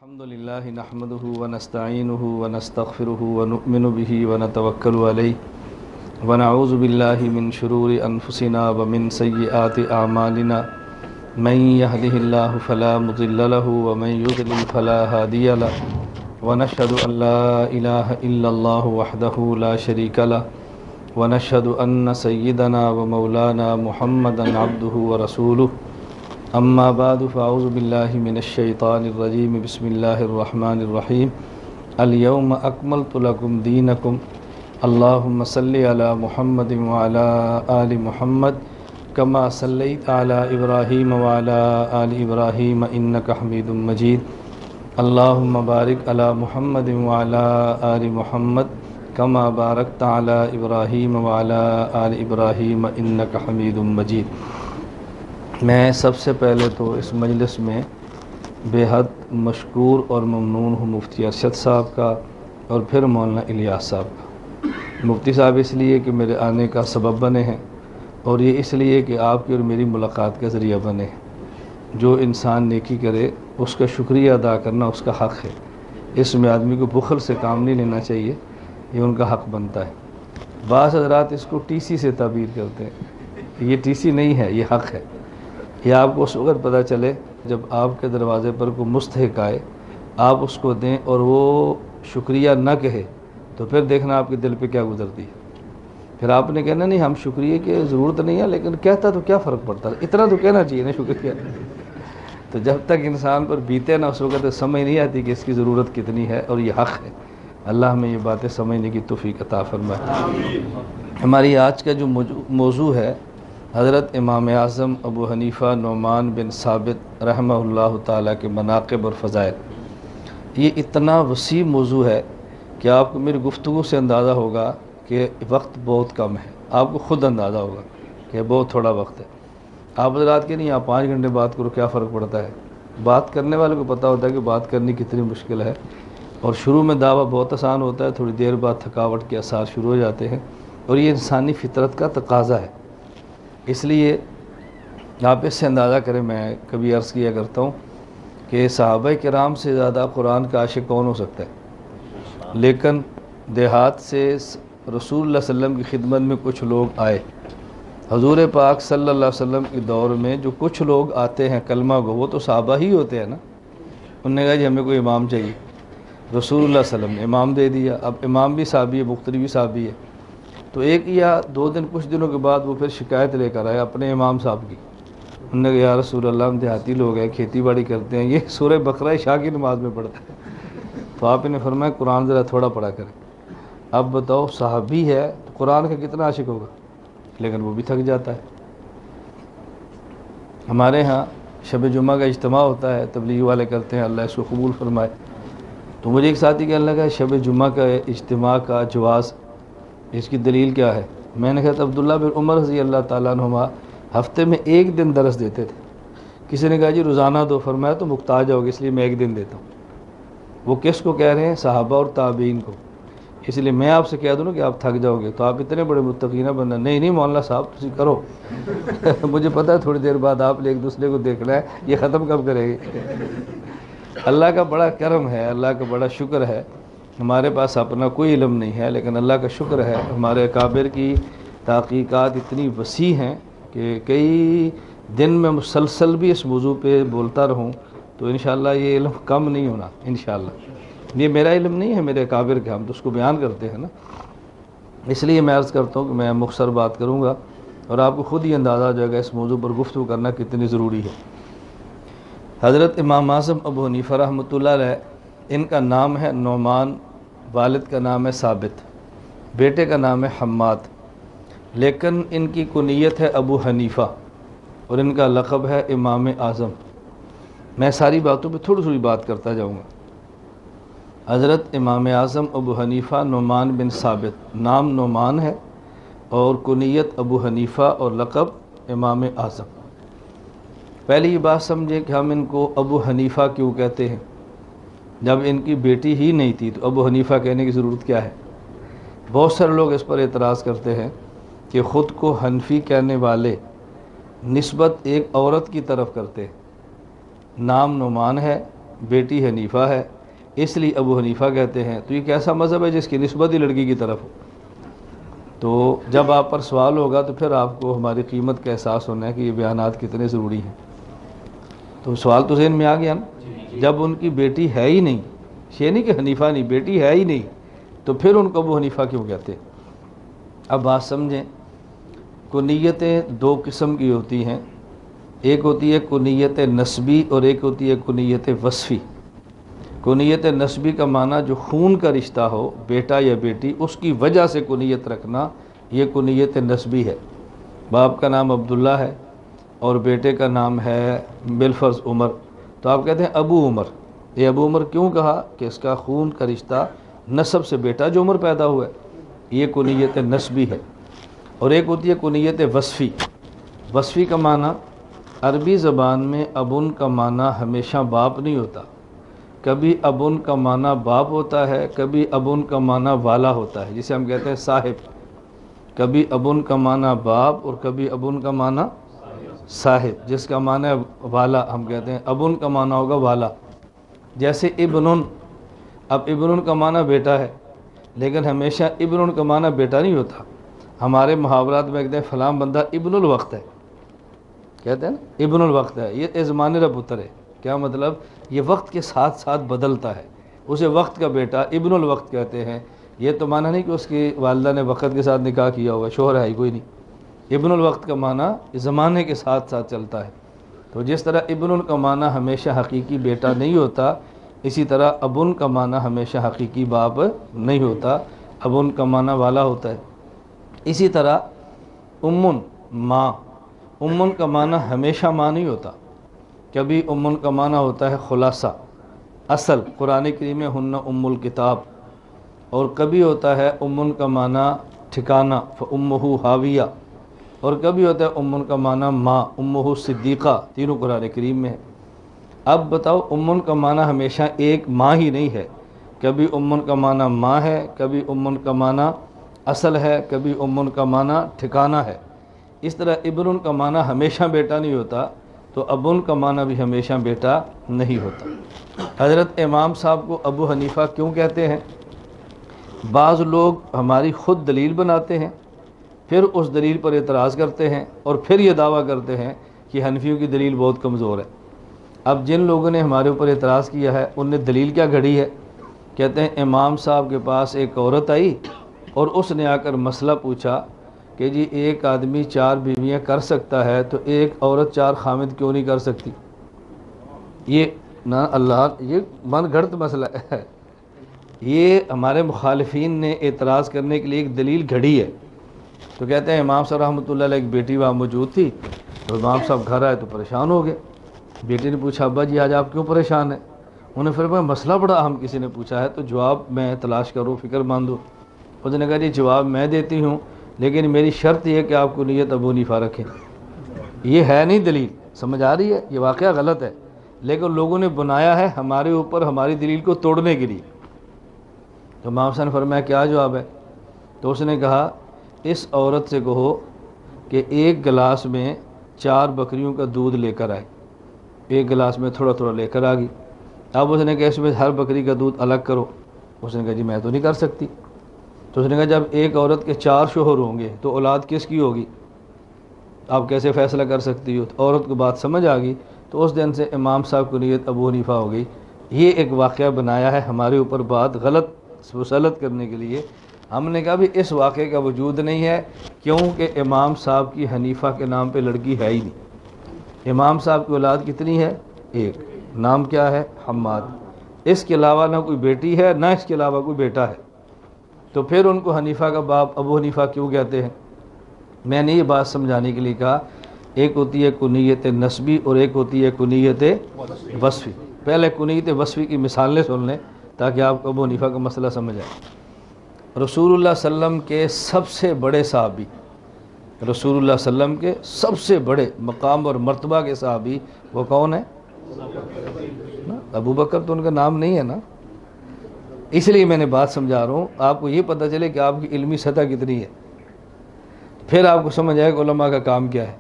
الحمد لله نحمده ونستعينه ونستغفره ونؤمن به ونتوكل عليه ونعوذ بالله من شرور أنفسنا ومن سيئات أعمالنا من يهده الله فلا مضل له ومن يضلل فلا هادي له ونشهد أن لا إله إلا الله وحده لا شريك له ونشهد أن سيدنا ومولانا محمدا عبده ورسوله اما بعد فاعوذ باللہ من الشیطان الرجیم بسم اللہ الرحمن الرحیم اليوم اکملت لکم دینکم اللہم صلی علی محمد وعلی آل محمد کما صلیت علی ابراہیم وعلی آل ابراہیم انک حمید مجید اللہم بارک علی محمد وعلی آل محمد کما بارکت علی ابراہیم وعلی آل ابراہیم انک حمید مجید۔ میں سب سے پہلے تو اس مجلس میں بے حد مشکور اور ممنون ہوں مفتی ارشد صاحب کا اور پھر مولانا الیاس صاحب کا۔ مفتی صاحب اس لیے کہ میرے آنے کا سبب بنے ہیں اور یہ اس لیے کہ آپ کی اور میری ملاقات کا ذریعہ بنے ہیں۔ جو انسان نیکی کرے اس کا شکریہ ادا کرنا اس کا حق ہے، اس میں آدمی کو بخل سے کام نہیں لینا چاہیے، یہ ان کا حق بنتا ہے۔ بعض حضرات اس کو ٹی سی سے تعبیر کرتے ہیں، یہ ٹی سی نہیں ہے، یہ حق ہے۔ یہ آپ کو اس وقت پتہ چلے جب آپ کے دروازے پر کوئی مستحق آئے، آپ اس کو دیں اور وہ شکریہ نہ کہے تو پھر دیکھنا آپ کے دل پہ کیا گزرتی ہے۔ پھر آپ نے کہنا نہیں ہم شکریہ کی ضرورت نہیں ہے، لیکن کہتا تو کیا فرق پڑتا ہے، اتنا تو کہنا چاہیے نا شکریہ۔ تو جب تک انسان پر بیتے نا اس وقت سمجھ نہیں آتی کہ اس کی ضرورت کتنی ہے اور یہ حق ہے۔ اللہ ہمیں یہ باتیں سمجھنے کی توفیق عطا فرمائے۔ ہماری آج کا جو موضوع ہے حضرت امام اعظم ابو حنیفہ نعمان بن ثابت رحمہ اللہ تعالیٰ کے مناقب اور فضائل۔ یہ اتنا وسیع موضوع ہے کہ آپ کو میری گفتگو سے اندازہ ہوگا کہ وقت بہت کم ہے، آپ کو خود اندازہ ہوگا کہ بہت تھوڑا وقت ہے۔ آپ حضرات کے نہیں آپ 5 گھنٹے بات کرو کیا فرق پڑتا ہے، بات کرنے والے کو پتہ ہوتا ہے کہ بات کرنی کتنی مشکل ہے، اور شروع میں دعویٰ بہت آسان ہوتا ہے، تھوڑی دیر بعد تھکاوٹ کے آثار شروع ہو جاتے ہیں، اور یہ انسانی فطرت کا تقاضا ہے۔ اس لیے آپ اس سے اندازہ کریں، میں کبھی عرض کیا کرتا ہوں کہ صحابہ کرام سے زیادہ قرآن کا عاشق کون ہو سکتا ہے، لیکن دیہات سے رسول اللہ صلی اللہ علیہ وسلم کی خدمت میں کچھ لوگ آئے۔ حضور پاک صلی اللہ علیہ وسلم کے دور میں جو کچھ لوگ آتے ہیں کلمہ گو، وہ تو صحابہ ہی ہوتے ہیں نا۔ انہوں نے کہا جی ہمیں کوئی امام چاہیے، رسول اللہ صلی اللہ علیہ وسلم نے امام دے دیا۔ اب امام بھی صحابی ہے، مقتدی بھی صحابی ہے۔ تو ایک یا 2 دن کچھ دنوں کے بعد وہ پھر شکایت لے کر آئے اپنے امام صاحب کی۔ انہوں نے کہا یا رسول اللہ ہم دیہاتی لوگ ہیں، کھیتی باڑی کرتے ہیں، یہ سورہ بقرہ عشاء کی نماز میں پڑھتا ہے۔ تو آپ نے فرمایا قرآن ذرا تھوڑا پڑھا کریں۔ اب بتاؤ صحابی ہے تو قرآن کا کتنا عاشق ہوگا، لیکن وہ بھی تھک جاتا ہے۔ ہمارے ہاں شب جمعہ کا اجتماع ہوتا ہے، تبلیغ والے کرتے ہیں، اللہ اس کو قبول فرمائے۔ تو مجھے ایک ساتھی کہنے لگا شب جمعہ کا اجتماع کا جواز، اس کی دلیل کیا ہے؟ میں نے کہا عبداللہ بن عمر رضی اللہ تعالیٰ عنہما ہفتے میں 1 دن درس دیتے تھے۔ کسی نے کہا جی روزانہ دو، فرمایا تو محتاج ہوگی اس لیے میں 1 دن دیتا ہوں۔ وہ کس کو کہہ رہے ہیں؟ صحابہ اور تابعین کو۔ اس لیے میں آپ سے کہہ دوں نا کہ آپ تھک جاؤ گے تو آپ اتنے بڑے متقی نہ بننا، نہیں مولانا صاحب تسی کرو۔ مجھے پتہ ہے تھوڑی دیر بعد آپ نے ایک دوسرے کو دیکھنا ہے، یہ ختم کب کرے گی۔ اللہ کا بڑا کرم ہے، اللہ کا بڑا شکر ہے، ہمارے پاس اپنا کوئی علم نہیں ہے، لیکن اللہ کا شکر ہے ہمارے اکابر کی تحقیقات اتنی وسیع ہیں کہ کئی دن میں مسلسل بھی اس موضوع پہ بولتا رہوں تو انشاءاللہ یہ علم کم نہیں ہونا انشاءاللہ۔ یہ میرا علم نہیں ہے، میرے اکابر کے، ہم تو اس کو بیان کرتے ہیں نا۔ اس لیے میں عرض کرتا ہوں کہ میں مختصر بات کروں گا اور آپ کو خود ہی اندازہ ہو جائے گا اس موضوع پر گفتگو کرنا کتنی ضروری ہے۔ حضرت امام اعظم ابو حنیفہ رحمۃ اللہ علیہ، ان کا نام ہے نعمان، والد کا نام ہے ثابت، بیٹے کا نام ہے حماد، لیکن ان کی کنیت ہے ابو حنیفہ اور ان کا لقب ہے امام اعظم۔ میں ساری باتوں پہ تھوڑی تھوڑی بات کرتا جاؤں گا۔ حضرت امام اعظم ابو حنیفہ نعمان بن ثابت، نام نعمان ہے اور کنیت ابو حنیفہ اور لقب امام اعظم۔ پہلی یہ بات سمجھے کہ ہم ان کو ابو حنیفہ کیوں کہتے ہیں، جب ان کی بیٹی ہی نہیں تھی تو ابو حنیفہ کہنے کی ضرورت کیا ہے؟ بہت سارے لوگ اس پر اعتراض کرتے ہیں کہ خود کو حنفی کہنے والے نسبت ایک عورت کی طرف کرتے ہیں۔ نام نعمان ہے، بیٹی حنیفہ ہے اس لیے ابو حنیفہ کہتے ہیں، تو یہ کیسا مذہب ہے جس کی نسبت ہی لڑکی کی طرف ہو؟ تو جب آپ پر سوال ہوگا تو پھر آپ کو ہماری قیمت کا احساس ہونا ہے کہ یہ بیانات کتنے ضروری ہیں۔ تو سوال تو ذہن میں آ گیا نا، جب ان کی بیٹی ہے ہی نہیں، یہ نہیں کہ حنیفہ نہیں، بیٹی ہے ہی نہیں، تو پھر ان کو ابو حنیفہ کیوں کہتے ہیں؟ اب بات سمجھیں، کنیتیں دو قسم کی ہوتی ہیں، ایک ہوتی ہے کنیت نسبی اور ایک ہوتی ہے کنیت وصفی۔ کنیت نسبی کا معنی جو خون کا رشتہ ہو، بیٹا یا بیٹی، اس کی وجہ سے کنیت رکھنا، یہ کنیت نسبی ہے۔ باپ کا نام عبداللہ ہے اور بیٹے کا نام ہے بالفرض عمر، تو آپ کہتے ہیں ابو عمر۔ یہ ابو عمر کیوں کہا؟ کہ اس کا خون کا رشتہ نسب سے بیٹا جو عمر پیدا ہوا ہے، یہ کنیت نسبی ہے۔ اور ایک ہوتی ہے کنیت وصفی۔ وصفی کا معنی عربی زبان میں ابن کا معنی ہمیشہ باپ نہیں ہوتا، کبھی ابن کا معنی باپ ہوتا ہے، کبھی ابن کا معنی والا ہوتا ہے، جسے ہم کہتے ہیں صاحب۔ کبھی ابن کا معنی باپ اور کبھی ابن کا معنی صاحب، جس کا معنی والا ہم کہتے ہیں، ابن کا معنی ہوگا والا۔ جیسے ابنن، اب ابنن کا معنی بیٹا ہے، لیکن ہمیشہ ابنن کا معنی بیٹا نہیں ہوتا۔ ہمارے محاورات میں کہتے ہیں فلاں بندہ ابن الوقت ہے، کہتے ہیں نا ابن الوقت ہے، یہ ازمان را پتر ہے۔ کیا مطلب؟ یہ وقت کے ساتھ ساتھ بدلتا ہے، اسے وقت کا بیٹا ابن الوقت کہتے ہیں۔ یہ تو معنی نہیں کہ اس کی والدہ نے وقت کے ساتھ نکاح کیا ہوگا، شوہر ہے ہی کوئی نہیں۔ ابن الوقت کا معنی زمانے کے ساتھ ساتھ چلتا ہے۔ تو جس طرح ابن کا معنی ہمیشہ حقیقی بیٹا نہیں ہوتا، اسی طرح ابن کا معنی ہمیشہ حقیقی باپ نہیں ہوتا، ابن کا معنی والا ہوتا ہے۔ اسی طرح امن، ماں، امن کا معنی ہمیشہ ماں نہیں ہوتا، کبھی امن کا معنی ہوتا ہے خلاصہ، اصل، قرآن کریم میں ہن ام الکتاب، اور کبھی ہوتا ہے امن کا معنی ٹھکانہ، فامہ حاویہ، اور کبھی ہوتا ہے امن کا معنی ماں، امہ صدیقہ، تینوں قرآن کریم میں ہے۔ اب بتاؤ، امن کا معنی ہمیشہ ایک ماں ہی نہیں ہے، کبھی امن کا معنی ماں ہے، کبھی امن کا معنی اصل ہے، کبھی امن کا معنی ٹھکانہ ہے۔ اس طرح ابن کا معنی ہمیشہ بیٹا نہیں ہوتا، تو ابن کا معنی بھی ہمیشہ بیٹا نہیں ہوتا۔ حضرت امام صاحب کو ابو حنیفہ کیوں کہتے ہیں؟ بعض لوگ ہماری خود دلیل بناتے ہیں، پھر اس دلیل پر اعتراض کرتے ہیں، اور پھر یہ دعویٰ کرتے ہیں کہ حنفیوں کی دلیل بہت کمزور ہے۔ اب جن لوگوں نے ہمارے اوپر اعتراض کیا ہے، ان نے دلیل کیا گھڑی ہے؟ کہتے ہیں امام صاحب کے پاس ایک عورت آئی اور اس نے آ کر مسئلہ پوچھا کہ جی ایک آدمی 4 بیویاں کر سکتا ہے تو ایک عورت 4 خامد کیوں نہیں کر سکتی؟ یہ نہ اللہ، یہ من گھڑت مسئلہ ہے۔ یہ ہمارے مخالفین نے اعتراض کرنے کے لیے ایک دلیل گھڑی ہے۔ تو کہتے ہیں امام صاحب رحمۃ اللہ علیہ ایک بیٹی وہاں موجود تھی، تو امام صاحب گھر آئے تو پریشان ہو گئے۔ بیٹی نے پوچھا ابا جی آج آپ کیوں پریشان ہیں؟ انہوں نے فرمایا مسئلہ بڑا اہم کسی نے پوچھا ہے تو جواب میں تلاش کروں، فکر مند ہوں۔ اس نے کہا جی جواب میں دیتی ہوں، لیکن میری شرط یہ ہے کہ آپ کو نیت ابو حنیفہ رکھیں۔ یہ ہے نہیں دلیل، سمجھ آ رہی ہے؟ یہ واقعہ غلط ہے، لیکن لوگوں نے بنایا ہے ہمارے اوپر ہماری دلیل کو توڑنے کے لیے۔ تو امام صاحب نے فرمایا کیا جواب ہے؟ تو اس نے کہا اس عورت سے کہو کہ ایک گلاس میں 4 بکریوں کا دودھ لے کر آئے، ایک گلاس میں تھوڑا تھوڑا لے کر آ گئی۔ اب اس نے کہا اس میں ہر بکری کا دودھ الگ کرو۔ اس نے کہا جی میں تو نہیں کر سکتی۔ تو اس نے کہا جب ایک عورت کے 4 شوہر ہوں گے تو اولاد کس کی ہوگی؟ آپ کیسے فیصلہ کر سکتی ہو؟ تو عورت کو بات سمجھ آ گئی، تو اس دن سے امام صاحب کو نیت ابو حنیفہ ہو گئی۔ یہ ایک واقعہ بنایا ہے ہمارے اوپر بات غلط مسلط کرنے کے لیے۔ ہم نے کہا بھی اس واقعے کا وجود نہیں ہے، کیونکہ امام صاحب کی حنیفہ کے نام پہ لڑکی ہے ہی نہیں۔ امام صاحب کی اولاد کتنی ہے؟ ایک، نام کیا ہے؟ حماد۔ اس کے علاوہ نہ کوئی بیٹی ہے، نہ اس کے علاوہ کوئی بیٹا ہے، تو پھر ان کو حنیفہ کا باپ ابو حنیفہ کیوں کہتے ہیں؟ میں نے یہ بات سمجھانے کے لیے کہا ایک ہوتی ہے کنیت نسبی اور ایک ہوتی ہے کنیت وصفی۔ پہلے کنیت وصفی کی مثالیں سن لیں تاکہ آپ کو ابو حنیفہ کا مسئلہ سمجھ آئے۔ رسول اللہ صلی اللہ علیہ وسلم کے سب سے بڑے صحابی، رسول اللہ صلی اللہ علیہ وسلم کے سب سے بڑے مقام اور مرتبہ کے صحابی وہ کون ہیں؟ ابو بکر تو ان کا نام نہیں ہے نا، اس لیے میں نے بات سمجھا رہا ہوں، آپ کو یہ پتہ چلے کہ آپ کی علمی سطح کتنی ہے، پھر آپ کو سمجھ آئے کہ علماء کا کام کیا ہے۔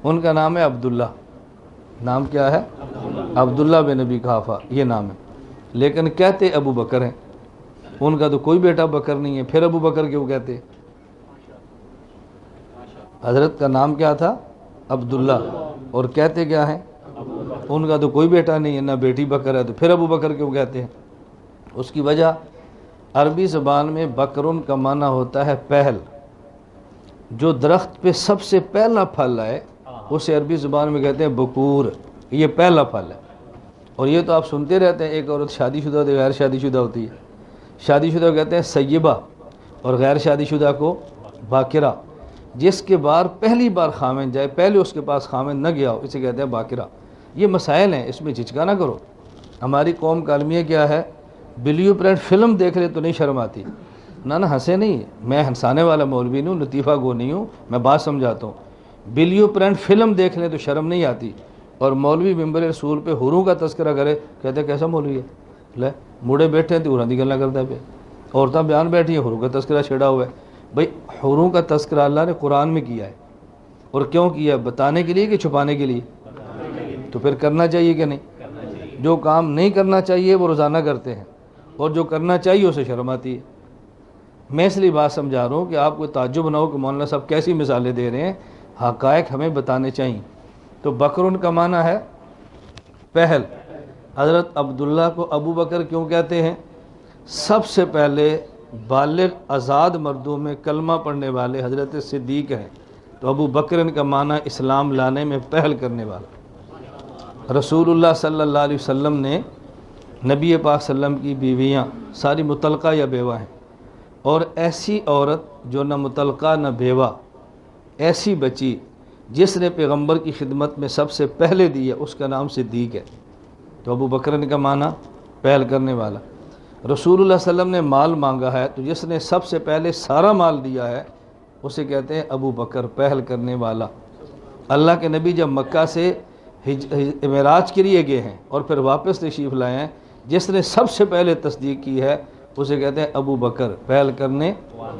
ان کا نام ہے عبداللہ، نام کیا ہے؟ عبداللہ بن ابی قحافہ یہ نام ہے، لیکن کہتے ابو بکر ہیں، ان کا تو کوئی بیٹا بکر نہیں ہے، پھر ابو بکر کیوں کہتے؟ حضرت کا نام کیا تھا؟ عبداللہ، اور کہتے کیا ہیں؟ ان کا تو کوئی بیٹا نہیں ہے، نہ بیٹی بکر ہے، تو پھر ابو بکر کیوں کہتے ہیں؟ اس کی وجہ عربی زبان میں بکرن کا معنی ہوتا ہے پہل، جو درخت پہ سب سے پہلا پھل آئے اسے عربی زبان میں کہتے ہیں بکور، یہ پہلا پھل ہے۔ اور یہ تو آپ سنتے رہتے ہیں، ایک عورت شادی شدہ ہوتی ہے، غیر شادی شدہ ہوتی ہے، شادی شدہ کو کہتے ہیں سیبہ اور غیر شادی شدہ کو باکرہ، جس کے بار پہلی بار خامن جائے، پہلے اس کے پاس خامن نہ گیا ہو، اسے کہتے ہیں باکرہ۔ یہ مسائل ہیں، اس میں جھجکا نہ کرو۔ ہماری قوم کا المیہ کیا ہے؟ بلیو پرنٹ فلم دیکھ لے تو نہیں شرم آتی، نہ ہنسے نہیں، میں ہنسانے والا مولوی نہیں ہوں، لطیفہ گو نہیں ہوں، میں بات سمجھاتا ہوں۔ بلیو پرنٹ فلم دیکھ لیں تو شرم نہیں آتی، اور مولوی ممبر رسول پہ حوروں کا تذکرہ کرے، کہتے ہیں کیسا مولوی ہے، لے موڑے بیٹھے ہیں تو حوراں دی گلاں کرتا ہے، پہ عورتیں بیان بیٹھی ہیں، حوروں کا تذکرہ چھیڑا ہوا ہے۔ بھئی حوروں کا تذکرہ اللہ نے قرآن میں کیا ہے، اور کیوں کیا ہے؟ بتانے کے لیے کہ چھپانے کے لیے؟ تو پھر کرنا چاہیے کہ نہیں؟ جو کام نہیں کرنا چاہیے وہ روزانہ کرتے ہیں، اور جو کرنا چاہیے اسے شرم آتی ہے۔ میں اس لیے بات سمجھا رہا ہوں کہ آپ کو تعجب نہ ہو کہ مولانا صاحب کیسی مثالیں دے رہے ہیں، حقائق ہمیں بتانے چاہیے۔ تو بکرن کا معنی ہے پہل۔ حضرت عبداللہ کو ابو بکر کیوں کہتے ہیں؟ سب سے پہلے بالغ آزاد مردوں میں کلمہ پڑھنے والے حضرت صدیق ہیں، تو ابو بکر کا معنی اسلام لانے میں پہل کرنے والا۔ رسول اللہ صلی اللہ علیہ وسلم نے نبی پاک صلی اللہ علیہ وسلم کی بیویاں ساری مطلقہ یا بیوہ ہیں، اور ایسی عورت جو نہ مطلقہ نہ بیوہ، ایسی بچی جس نے پیغمبر کی خدمت میں سب سے پہلے دی ہے، اس کا نام صدیق ہے۔ تو ابو بکر کا معنی پہل کرنے والا۔ رسول اللہ صلی اللہ علیہ وسلم نے مال مانگا ہے تو جس نے سب سے پہلے سارا مال دیا ہے اسے کہتے ہیں ابو بکر، پہل کرنے والا۔ اللہ کے نبی جب مکہ سے معراج کے لیے گئے ہیں اور پھر واپس تشریف لائے ہیں، جس نے سب سے پہلے تصدیق کی ہے اسے کہتے ہیں ابو بکر، پہل کرنے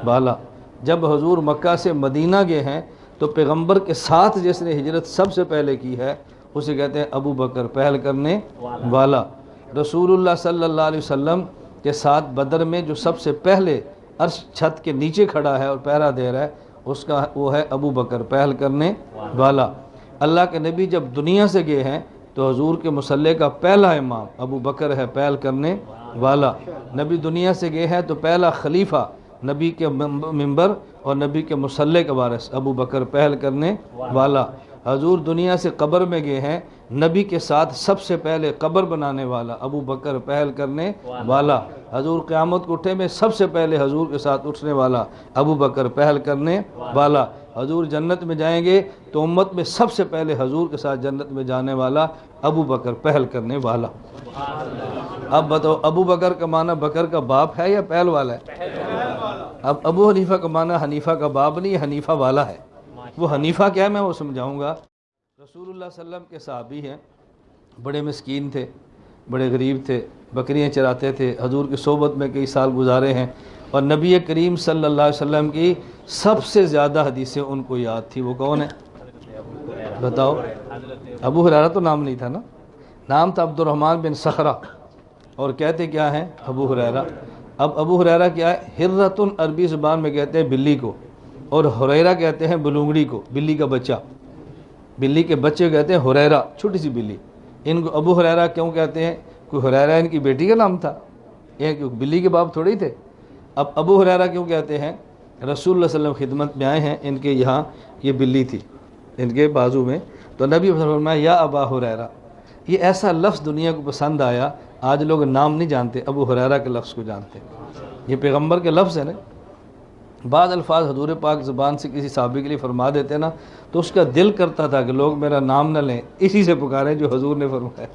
والا۔ جب حضور مکہ سے مدینہ گئے ہیں تو پیغمبر کے ساتھ جس نے ہجرت سب سے پہلے کی ہے اسے کہتے ہیں ابو بکر، پہل کرنے والا۔ رسول اللہ صلی اللہ علیہ وسلم کے ساتھ بدر میں جو سب سے پہلے عرش چھت کے نیچے کھڑا ہے اور پہرا دے رہا ہے، اس کا وہ ہے ابو بکر، پہل کرنے والا۔ اللہ کے نبی جب دنیا سے گئے ہیں تو حضور کے مصلی کا پہلا امام ابو بکر ہے، پہل کرنے والا۔ نبی دنیا سے گئے ہیں تو پہلا خلیفہ نبی کے ممبر اور نبی کے مصلی کا وارث ابو بکر، پہل کرنے والا۔ حضور دنیا سے قبر میں گئے ہیں، نبی کے ساتھ سب سے پہلے قبر بنانے والا ابو بکر، پہل کرنے والا۔ حضور قیامت کو اٹھے میں سب سے پہلے حضور کے ساتھ اٹھنے والا ابو بکر، پہل کرنے والا۔ حضور جنت میں جائیں گے تو امت میں سب سے پہلے حضور کے ساتھ جنت میں جانے والا ابو بکر، پہل کرنے والا۔ اب بتاؤ ابو بکر کا معنی بکر کا باپ ہے یا پہل والا ہے؟ اب ابو حنیفہ کا معنی حنیفہ کا باپ نہیں، حنیفہ والا ہے۔ وہ حنیفہ کیا ہے میں وہ سمجھاؤں گا۔ رسول اللہ صلی اللہ علیہ وسلم کے صحابی ہیں، بڑے مسکین تھے، بڑے غریب تھے، بکریاں چراتے تھے، حضور کی صحبت میں کئی سال گزارے ہیں، اور نبی کریم صلی اللہ علیہ وسلم کی سب سے زیادہ حدیثیں ان کو یاد تھی۔ وہ کون ہے بتاؤ؟ ابو ہریرہ تو نام نہیں تھا نا، نام تھا عبد الرحمن بن صخرہ، اور کہتے کیا ہیں؟ ابو ہریرہ۔ اب ابو ہریرہ کیا ہے؟ ہرۃن عربی زبان میں کہتے ہیں بلی کو، اور ہریرہ کہتے ہیں بلونگڑی کو، بلی کا بچہ، بلی کے بچے کہتے ہیں ہریرہ، چھوٹی سی بلی۔ ان کو ابو ہریرہ کیوں کہتے ہیں؟ کوئی ہریرہ ان کی بیٹی کا نام تھا، یہ بلی کے باپ تھوڑی تھے۔ اب ابو ہریرہ کیوں کہتے ہیں؟ رسول اللہ صلی اللہ علیہ وسلم خدمت میں آئے ہیں، ان کے یہاں یہ بلی تھی ان کے بازو میں، تو نبی صلی اللہ علیہ وسلم نے فرمایا یا ابا ہریرہ۔ یہ ایسا لفظ دنیا کو پسند آیا، آج لوگ نام نہیں جانتے، ابو ہریرہ کے لفظ کو جانتے، یہ پیغمبر کے لفظ ہیں نا۔ بعض الفاظ حضور پاک زبان سے کسی صحابی کے لیے فرما دیتے نا تو اس کا دل کرتا تھا کہ لوگ میرا نام نہ لیں، اسی سے پکاریں جو حضور نے فرمایا۔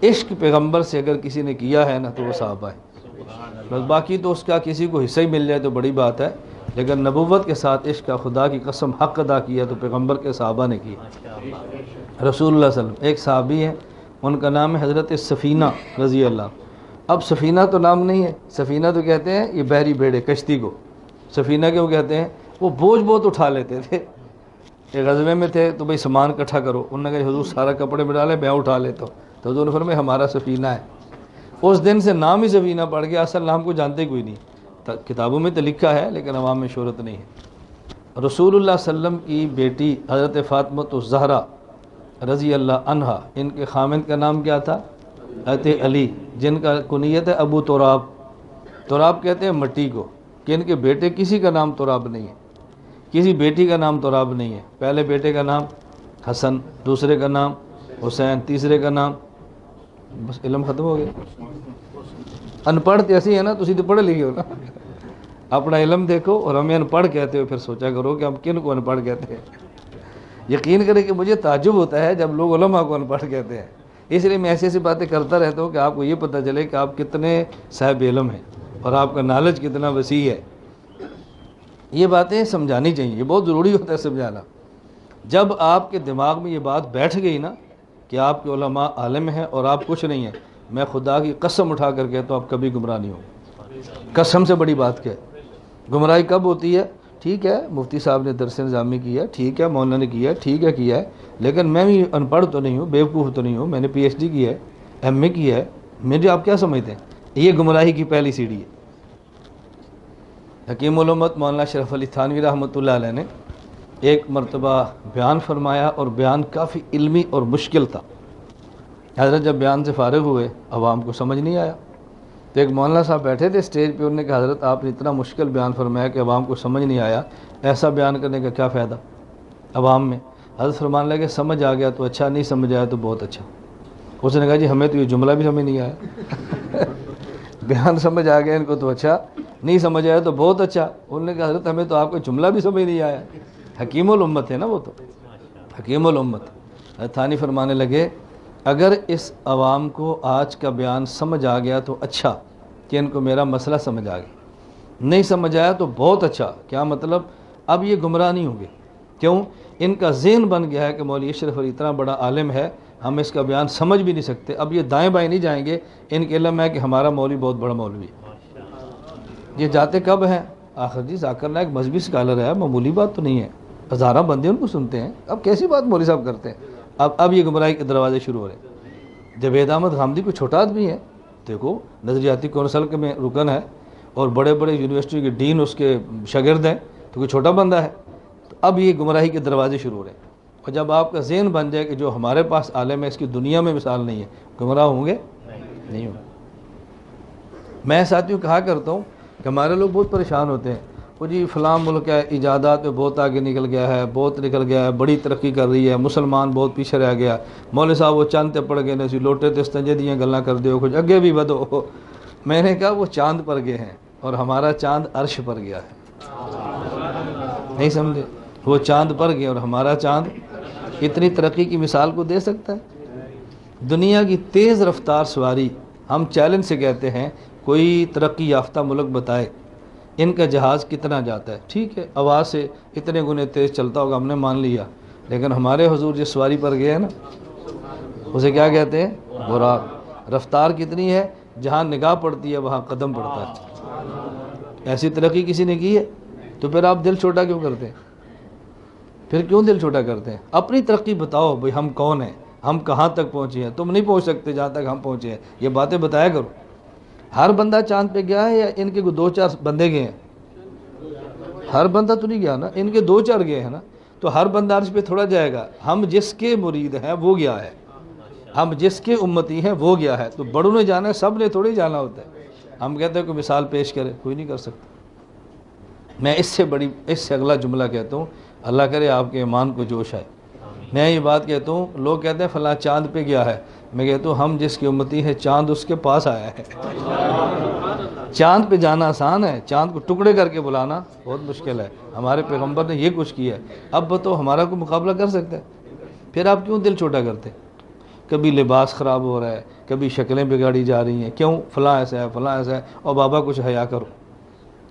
عشق پیغمبر سے اگر کسی نے کیا ہے نا تو وہ صحابہ ہے، بس باقی تو اس کا کسی کو حصہ ہی مل جائے تو بڑی بات ہے، لیکن نبوت کے ساتھ عشق کا خدا کی قسم حق ادا کیا تو پیغمبر کے صحابہ نے کیا۔ رسول اللہ صلی اللہ علیہ وسلم ایک صحابی ہیں، ان کا نام ہے حضرت سفینہ رضی اللہ۔ اب سفینہ تو نام نہیں ہے، سفینہ تو کہتے ہیں یہ بحری بھیڑے، کشتی کو۔ سفینہ کیوں کہتے ہیں؟ وہ بوجھ بہت اٹھا لیتے تھے، ایک غزوے میں تھے تو بھئی سامان اکٹھا کرو، انہوں نے کہا حضور سارا کپڑے میں ڈالے میں اٹھا لیتا ہوں، تو حضور نے فرمایا ہمارا سفینہ ہے۔ اس دن سے نام ہی سفینہ پڑ گیا، اصل نام کو جانتے کوئی نہیں، کتابوں میں تو لکھا ہے لیکن عوام میں شہرت نہیں ہے۔ رسول اللہ صلی اللہ علیہ وسلم کی بیٹی حضرت فاطمہ الزہرا رضی اللہ عنہا، ان کے خامند کا نام کیا تھا؟ حضرت علی، جن کا کنیت ہے ابو تراب۔ تراب کہتے ہیں مٹی کو، کہ ان کے بیٹے کسی کا نام تراب نہیں ہے، کسی بیٹی کا نام تراب نہیں ہے۔ پہلے بیٹے کا نام حسن، دوسرے کا نام حسین، تیسرے کا نام، بس علم ختم ہو گیا۔ ان پڑھ ایسی ہے نا، تسی تو پڑھ لکھے ہو نا، اپنا علم دیکھو اور ہمیں ان پڑھ کہتے ہو، پھر سوچا کرو کہ ہم کن کو ان پڑھ کہتے ہیں۔ یقین کریں کہ مجھے تعجب ہوتا ہے جب لوگ علماء کو ان پڑھ کہتے ہیں، اس لیے میں ایسی ایسی باتیں کرتا رہتا ہوں کہ آپ کو یہ پتہ چلے کہ آپ کتنے صاحب علم ہیں اور آپ کا نالج کتنا وسیع ہے۔ یہ باتیں سمجھانی چاہیے، یہ بہت ضروری ہوتا ہے سمجھانا۔ جب آپ کے دماغ میں یہ بات بیٹھ گئی نا کہ آپ کے علماء عالم ہیں اور آپ کچھ نہیں ہیں، میں خدا کی قسم اٹھا کر کہتا ہوں آپ کبھی گمراہ نہیں ہوں۔ قسم سے بڑی بات کیا ہے؟ گمراہی کب ہوتی ہے؟ ٹھیک ہے مفتی صاحب نے درس نظامی کیا، ٹھیک ہے مولانا نے کیا، ٹھیک ہے کیا ہے، لیکن میں بھی ان پڑھ تو نہیں ہوں، بیوقوف تو نہیں ہوں، میں نے پی ایچ ڈی کی ہے، ایم اے کی ہے، مجھے آپ کیا سمجھتے ہیں؟ یہ گمراہی کی پہلی سیڑھی ہے۔ حکیم الامت مولانا اشرف علی تھانوی رحمۃ اللہ علیہ نے ایک مرتبہ بیان فرمایا اور بیان کافی علمی اور مشکل تھا۔ حضرت جب بیان سے فارغ ہوئے، عوام کو سمجھ نہیں آیا، تو ایک مولانا صاحب بیٹھے تھے اسٹیج پہ، انہوں نے کہا حضرت آپ نے اتنا مشکل بیان فرمایا کہ عوام کو سمجھ نہیں آیا، ایسا بیان کرنے کا کیا فائدہ عوام میں؟ حضرت فرمان لگے سمجھ آ گیا تو اچھا، نہیں سمجھ آیا تو بہت اچھا۔ اس نے کہا جی ہمیں تو یہ جملہ بھی سمجھ نہیں آیا بیان سمجھ آ گیا ان کو تو اچھا، نہیں سمجھ آیا تو بہت اچھا۔ انہوں نے کہا حضرت ہمیں تو آپ کا جملہ بھی سمجھ نہیں آیا۔ حکیم الامت ہے نا وہ، تو حکیم الامت۔ حضرت تھانی فرمانے لگے اگر اس عوام کو آج کا بیان سمجھ آ گیا تو اچھا کہ ان کو میرا مسئلہ سمجھ آ گیا، نہیں سمجھ آیا تو بہت اچھا۔ کیا مطلب؟ اب یہ گمراہ نہیں ہوں گے، کیوں؟ ان کا ذہن بن گیا ہے کہ مولوی اشرف علی اتنا بڑا عالم ہے، ہم اس کا بیان سمجھ بھی نہیں سکتے۔ اب یہ دائیں بائیں نہیں جائیں گے، ان کے علم ہے کہ ہمارا مولوی بہت بڑا مولوی ہے۔ یہ جاتے کب ہیں؟ آخر جی ذاکر نائک مذہبی اسکالر ہے، معمولی بات تو نہیں ہے، ہزارہ بندے ان کو سنتے ہیں، اب کیسی بات مولوی صاحب کرتے ہیں؟ اب یہ گمراہی کے دروازے شروع ہو رہے ہیں۔ جوید احمد غامدی کوئی چھوٹا آدمی ہے، دیکھو نظریاتی کونسل کے میں رکن ہے اور بڑے بڑے یونیورسٹی کے ڈین اس کے شاگرد ہیں، تو کوئی چھوٹا بندہ ہے؟ تو اب یہ گمراہی کے دروازے شروع ہو رہے ہیں۔ اور جب آپ کا ذہن بن جائے کہ جو ہمارے پاس عالم ہے اس کی دنیا میں مثال نہیں ہے، گمراہ ہوں گے؟ نہیں ہوں گے۔ میں ساتھیوں کہا کرتا ہوں کہ ہمارے لوگ بہت پریشان ہوتے ہیں، وہ جی فلاں ملک ہے ایجادات میں بہت آگے نکل گیا ہے، بہت نکل گیا ہے، بڑی ترقی کر رہی ہے، مسلمان بہت پیچھے رہ گیا، مولوی صاحب وہ چاند تے پڑ گئے نے، لوٹے تے استنجے دیاں گلاں کر دیو، کچھ اگے بھی بدو۔ میں نے کہا وہ چاند پر گئے ہیں اور ہمارا چاند عرش پر گیا ہے، نہیں سمجھے؟ وہ چاند پر گئے اور ہمارا چاند اتنی ترقی کی مثال کو دے سکتا ہے؟ دنیا کی تیز رفتار سواری، ہم چیلنج سے کہتے ہیں کوئی ترقی یافتہ ملک بتائے ان کا جہاز کتنا جاتا ہے، ٹھیک ہے آواز سے اتنے گنے تیز چلتا ہوگا، ہم نے مان لیا، لیکن ہمارے حضور جس سواری پر گئے ہیں نا اسے کیا کہتے ہیں؟ براق۔ رفتار کتنی ہے؟ جہاں نگاہ پڑتی ہے وہاں قدم پڑتا ہے۔ ایسی ترقی کسی نے کی ہے؟ تو پھر آپ دل چھوٹا کیوں کرتے ہیں؟ پھر کیوں دل چھوٹا کرتے ہیں؟ اپنی ترقی بتاؤ بھئی ہم کون ہیں، ہم کہاں تک پہنچے ہیں، تم نہیں پہنچ سکتے جہاں تک ہم پہنچے ہیں، یہ باتیں بتایا کرو۔ ہر بندہ چاند پہ گیا ہے یا ان کے دو چار بندے گئے ہیں؟ ہر بندہ تو نہیں گیا نا، ان کے دو چار گئے ہیں نا، تو ہر بندہ عرش پہ تھوڑا جائے گا۔ ہم جس کے مرید ہیں وہ گیا ہے، ہم جس کے امتی ہیں وہ گیا ہے، تو بڑوں نے جانا ہے، سب نے تھوڑی جانا ہوتا ہے۔ ہم کہتے ہیں کوئی مثال پیش کرے، کوئی نہیں کر سکتا۔ میں اس سے اگلا جملہ کہتا ہوں، اللہ کرے آپ کے ایمان کو جوش آئے۔ میں یہ بات کہتا ہوں، لوگ کہتے ہیں فلاں چاند پہ گیا ہے، میں کہتا ہوں ہم جس کی امتی ہیں چاند اس کے پاس آیا ہے۔ چاند پہ جانا آسان ہے، چاند کو ٹکڑے کر کے بلانا بہت مشکل ہے۔ ہمارے پیغمبر نے یہ کچھ کیا ہے، اب بتاؤ ہمارا کوئی مقابلہ کر سکتا ہے؟ پھر آپ کیوں دل چھوٹا کرتے؟ کبھی لباس خراب ہو رہا ہے، کبھی شکلیں بگاڑی جا رہی ہیں، کیوں؟ فلاں ایسا ہے، فلاں ایسا ہے، اور بابا کچھ حیا کرو۔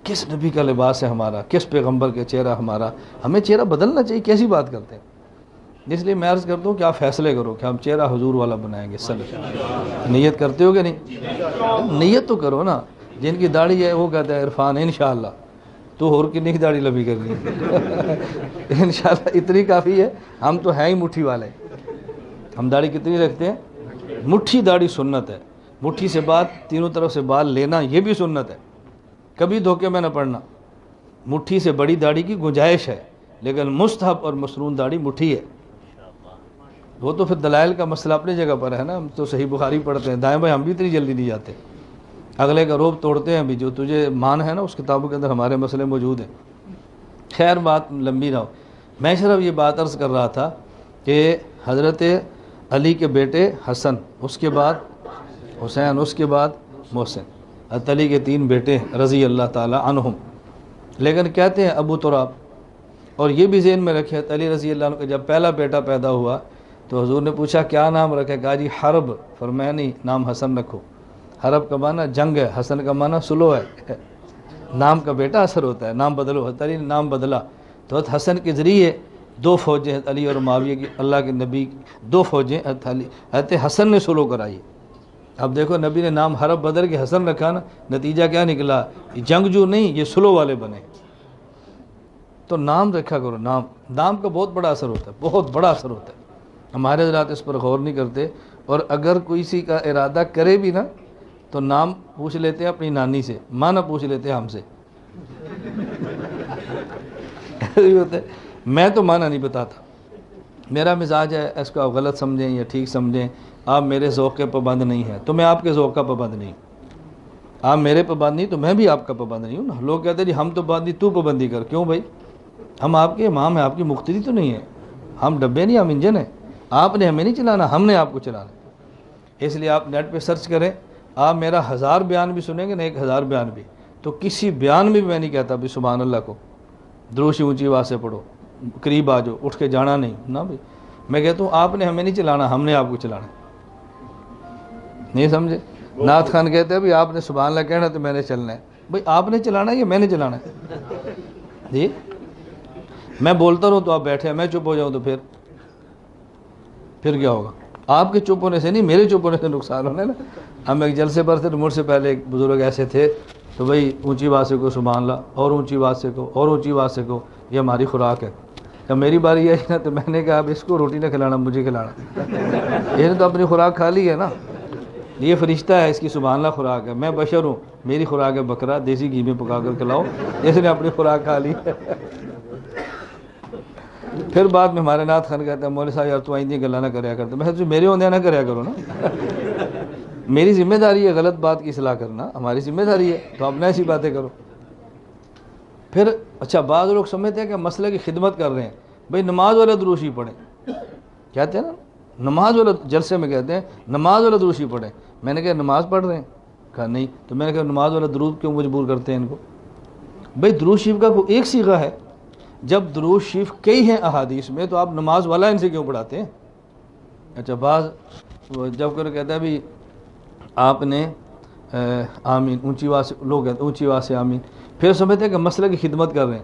کس نبی کا لباس ہے ہمارا، کس پیغمبر کا چہرہ ہمارا، ہمیں چہرہ بدلنا چاہیے، کیسی بات کرتے ہیں؟ اس لیے میں عرض کرتا ہوں کہ آپ فیصلے کرو کہ ہم چہرہ حضور والا بنائیں گے۔ نیت کرتے ہو کہ نہیں؟ نیت تو کرو نا۔ جن کی داڑھی ہے وہ کہتا ہے عرفان انشاءاللہ، تو اور کنی کی داڑھی لمبی کرنی ہے انشاءاللہ اتنی کافی ہے. ہم تو ہیں ہی مٹھی والے. ہم داڑھی کتنی رکھتے ہیں؟ مٹھی داڑھی سنت ہے. مٹھی سے بات تینوں طرف سے بال لینا یہ بھی سنت ہے. کبھی دھوکے میں نہ پڑنا. مٹھی سے بڑی داڑھی کی گنجائش ہے لیکن مستحب اور مسنون داڑھی مٹھی ہے. وہ تو پھر دلائل کا مسئلہ اپنی جگہ پر ہے نا. ہم تو صحیح بخاری پڑھتے ہیں دائیں بھائی, ہم بھی اتنی جلدی نہیں جاتے. اگلے کا روب توڑتے ہیں بھی, جو تجھے مان ہے نا اس کتابوں کے اندر ہمارے مسئلے موجود ہیں. خیر بات لمبی نہ ہو. میں صرف یہ بات عرض کر رہا تھا کہ حضرت علی کے بیٹے حسن, اس کے بعد حسین, اس کے بعد محسن, حضرت علی کے 3 بیٹے رضی اللہ تعالی عنہم. لیکن کہتے ہیں ابو تراب. اور یہ بھی ذہن میں رکھے علی رضی اللہ عنہ کا جب پہلا بیٹا پیدا ہوا تو حضور نے پوچھا کیا نام رکھے؟ کہا جی حرب. فرمایا نہیں, نام حسن رکھو. حرب کا معنی جنگ ہے, حسن کا معنی سلو ہے. نام کا بیٹا اثر ہوتا ہے, نام بدلو. حضرت علی نے نام بدلا تو حضرت حسن کے ذریعے 2 فوجیں حضرت علی اور معاویہ کی, اللہ کے نبی 2 فوجیں حضرت حسن نے سلو کرائی. اب دیکھو نبی نے نام حرب بدل کے حسن رکھا نا, نتیجہ کیا نکلا؟ جنگجو نہیں, یہ سلو والے بنے. تو نام رکھا کرو. نام کا بہت بڑا اثر ہوتا ہے, بہت بڑا اثر ہوتا ہے. ہمارے حضرات اس پر غور نہیں کرتے, اور اگر کوئی کسی کا ارادہ کرے بھی نا تو نام پوچھ لیتے ہیں اپنی نانی سے, ماں نہ پوچھ لیتے ہیں ہم سے. میں تو مانا نہیں بتاتا. میرا مزاج ہے, اس کو آپ غلط سمجھیں یا ٹھیک سمجھیں, آپ میرے ذوق کے پابند نہیں ہیں تو میں آپ کے ذوق کا پابند نہیں. آپ میرے پابند نہیں تو میں بھی آپ کا پابند نہیں ہوں نا. لوگ کہتے ہیں جی ہم تو پابندی, تو پابندی کر. کیوں بھائی؟ ہم آپ کے امام ہیں, آپ کی مقتدی تو نہیں ہے. ہم ڈبے نہیں, ہم انجن ہیں. آپ نے ہمیں نہیں چلانا, ہم نے آپ کو چلانا. اس لیے آپ نیٹ پہ سرچ کریں, آپ میرا 1000 بیان بھی سنیں گے نا, 1000 بیان بھی, تو کسی بیان میں بھی میں نہیں کہتا بھی سبحان اللہ کو دروشی اونچی آواز سے پڑھو, قریب آ جاؤ, اٹھ کے جانا نہیں نا بھائی. میں کہتا ہوں آپ نے ہمیں نہیں چلانا, ہم نے آپ کو چلانا. نہیں سمجھے؟ نعت خان کہتے ہیں بھی آپ نے سبحان اللہ کہنا تو میں نے چلنا ہے. بھائی آپ نے چلانا ہے یا میں نے چلانا ہے؟ جی میں بولتا رہوں تو آپ بیٹھے ہیں, میں چپ ہو جاؤں تو پھر کیا ہوگا؟ آپ کے چپ ہونے سے نہیں, میرے چپ ہونے سے نقصان ہونا ہے نا. ہم ایک جلسے پر تھے تو مجھ سے پہلے ایک بزرگ ایسے تھے, تو بھائی اونچی آواز سے کو سبحان اللہ, اور اونچی آواز سے کو, اور اونچی آواز سے کو, یہ ہماری خوراک ہے. جب میری باری آئی نا تو میں نے کہا اب اس کو روٹی نہ کھلانا, مجھے کھلانا. یہ نے تو اپنی خوراک کھا لی ہے نا. یہ فرشتہ ہے, اس کی سبحان اللہ خوراک ہے. میں بشر ہوں, میری خوراک ہے بکرا, دیسی گھی میں پکا کر کھلاؤ. اس نے اپنی خوراک کھا لی. پھر بعد میں ہمارے نعت خان کہتے ہیں مولوی صاحب یار تو آئندہ گلا نہ کریا کرتے. میں تو میرے ہوندے نہ کریا کرو نا. میری ذمہ داری ہے غلط بات کی اصلاح کرنا, ہماری ذمہ داری ہے, تو آپ نہ ایسی باتیں کرو. پھر اچھا بعض لوگ سمجھتے ہیں کہ مسئلے کی خدمت کر رہے ہیں. بھائی نماز والا دروشی پڑھیں, کہتے ہیں نا نماز والا, جلسے میں کہتے ہیں نماز والا دروشی پڑھیں. میں نے کہا نماز پڑھ رہے ہیں؟ کہا نہیں. تو میں نے کہا نماز والا درود کیوں مجبور کرتے ہیں ان کو؟ بھائی درود شریف کا کوئی ایک صیغہ ہے, جب درود شریف کئی ہیں احادیث میں تو آپ نماز والا ان سے کیوں پڑھاتے ہیں؟ اچھا بعض جب کوئی کہتا ہے بھی آپ نے آمین اونچی آواز سے, لوگ کہتے ہیں اونچی آواز سے آمین, پھر سمجھتے ہیں کہ مسئلہ کی خدمت کر رہے ہیں.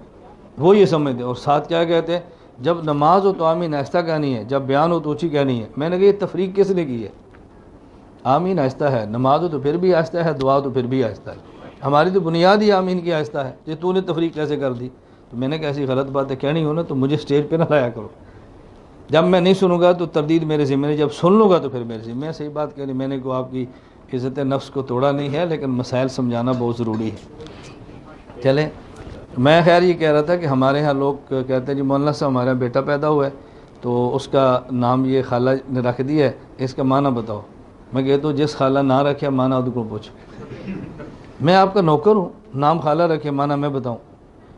وہ یہ سمجھتے ہیں, اور ساتھ کیا کہتے ہیں جب نماز ہو تو آمین آہستہ کہنی ہے, جب بیان ہو تو اونچی کہنی ہے. میں نے کہا یہ تفریق کس نے کی ہے؟ آمین آہستہ ہے, نماز ہو تو پھر بھی آہستہ ہے, دعا تو پھر بھی آہستہ ہے. ہماری تو بنیاد ہی آمین کی آہستہ ہے. یہ تو نے تفریق کیسے کر دی؟ تو میں نے کہا ایسی غلط باتیں کہنی ہو نا تو مجھے اسٹیج پہ نہ لایا کرو. جب میں نہیں سنوں گا تو تردید میرے ذمہ نہیں, جب سن لوں گا تو پھر میرے ذمہ ہے. صحیح بات کہنی, میں نے کو آپ کی عزت نفس کو توڑا نہیں ہے, لیکن مسائل سمجھانا بہت ضروری ہے. چلیں, میں خیر یہ کہہ رہا تھا کہ ہمارے ہاں لوگ کہتے ہیں جی مولانا صاحب ہمارے یہاں بیٹا پیدا ہوا ہے تو اس کا نام یہ خالہ نے رکھ دیا ہے, اس کا معنی بتاؤ. میں کہتا ہوں جس خالہ نہ رکھے معنی اس کو پوچھو. میں آپ کا نوکر ہوں, نام خالہ رکھے معنی میں بتاؤں.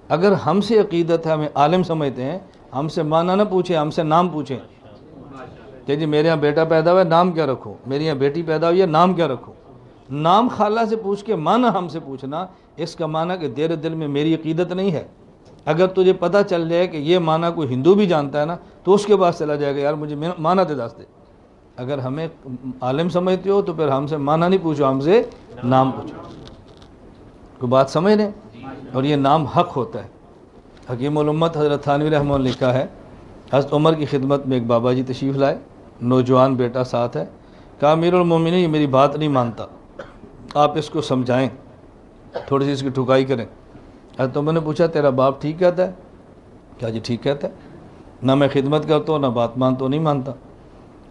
اگر ہم سے عقیدت ہے, ہمیں عالم سمجھتے ہیں, ہم سے معنی نہ پوچھیں, ہم سے نام پوچھیں کہ جی میرے یہاں بیٹا پیدا ہوا ہے نام کیا رکھو, میری یہاں بیٹی پیدا ہوئی ہے نام کیا رکھو. نام خالہ سے پوچھ کے معنی ہم سے پوچھنا, اس کا معنی کہ تیرے دل میں میری عقیدت نہیں ہے. اگر تجھے پتہ چل جائے کہ یہ معنی کوئی ہندو بھی جانتا ہے نا تو اس کے پاس چلا جائے گا, یار مجھے معنی دے دس دے. اگر ہمیں عالم سمجھتے ہو تو پھر ہم سے معنی نہیں پوچھو, ہم سے نام پوچھو. کوئی بات سمجھ لیں, اور یہ نام حق ہوتا ہے. حکیم الامت حضرت تھانوی رحمہ اللہ لکھا ہے, حضرت عمر کی خدمت میں ایک بابا جی تشریف لائے, نوجوان بیٹا ساتھ ہے. کہا امیر المومنین یہ میری بات نہیں مانتا, آپ اس کو سمجھائیں, تھوڑی سی اس کی ٹھکائی کریں. حضرت عمر نے پوچھا تیرا باپ ٹھیک کہتا ہے؟ کیا جی ٹھیک کہتا ہے، نہ میں خدمت کرتا ہوں نہ بات مانتا ہوں، نہیں مانتا۔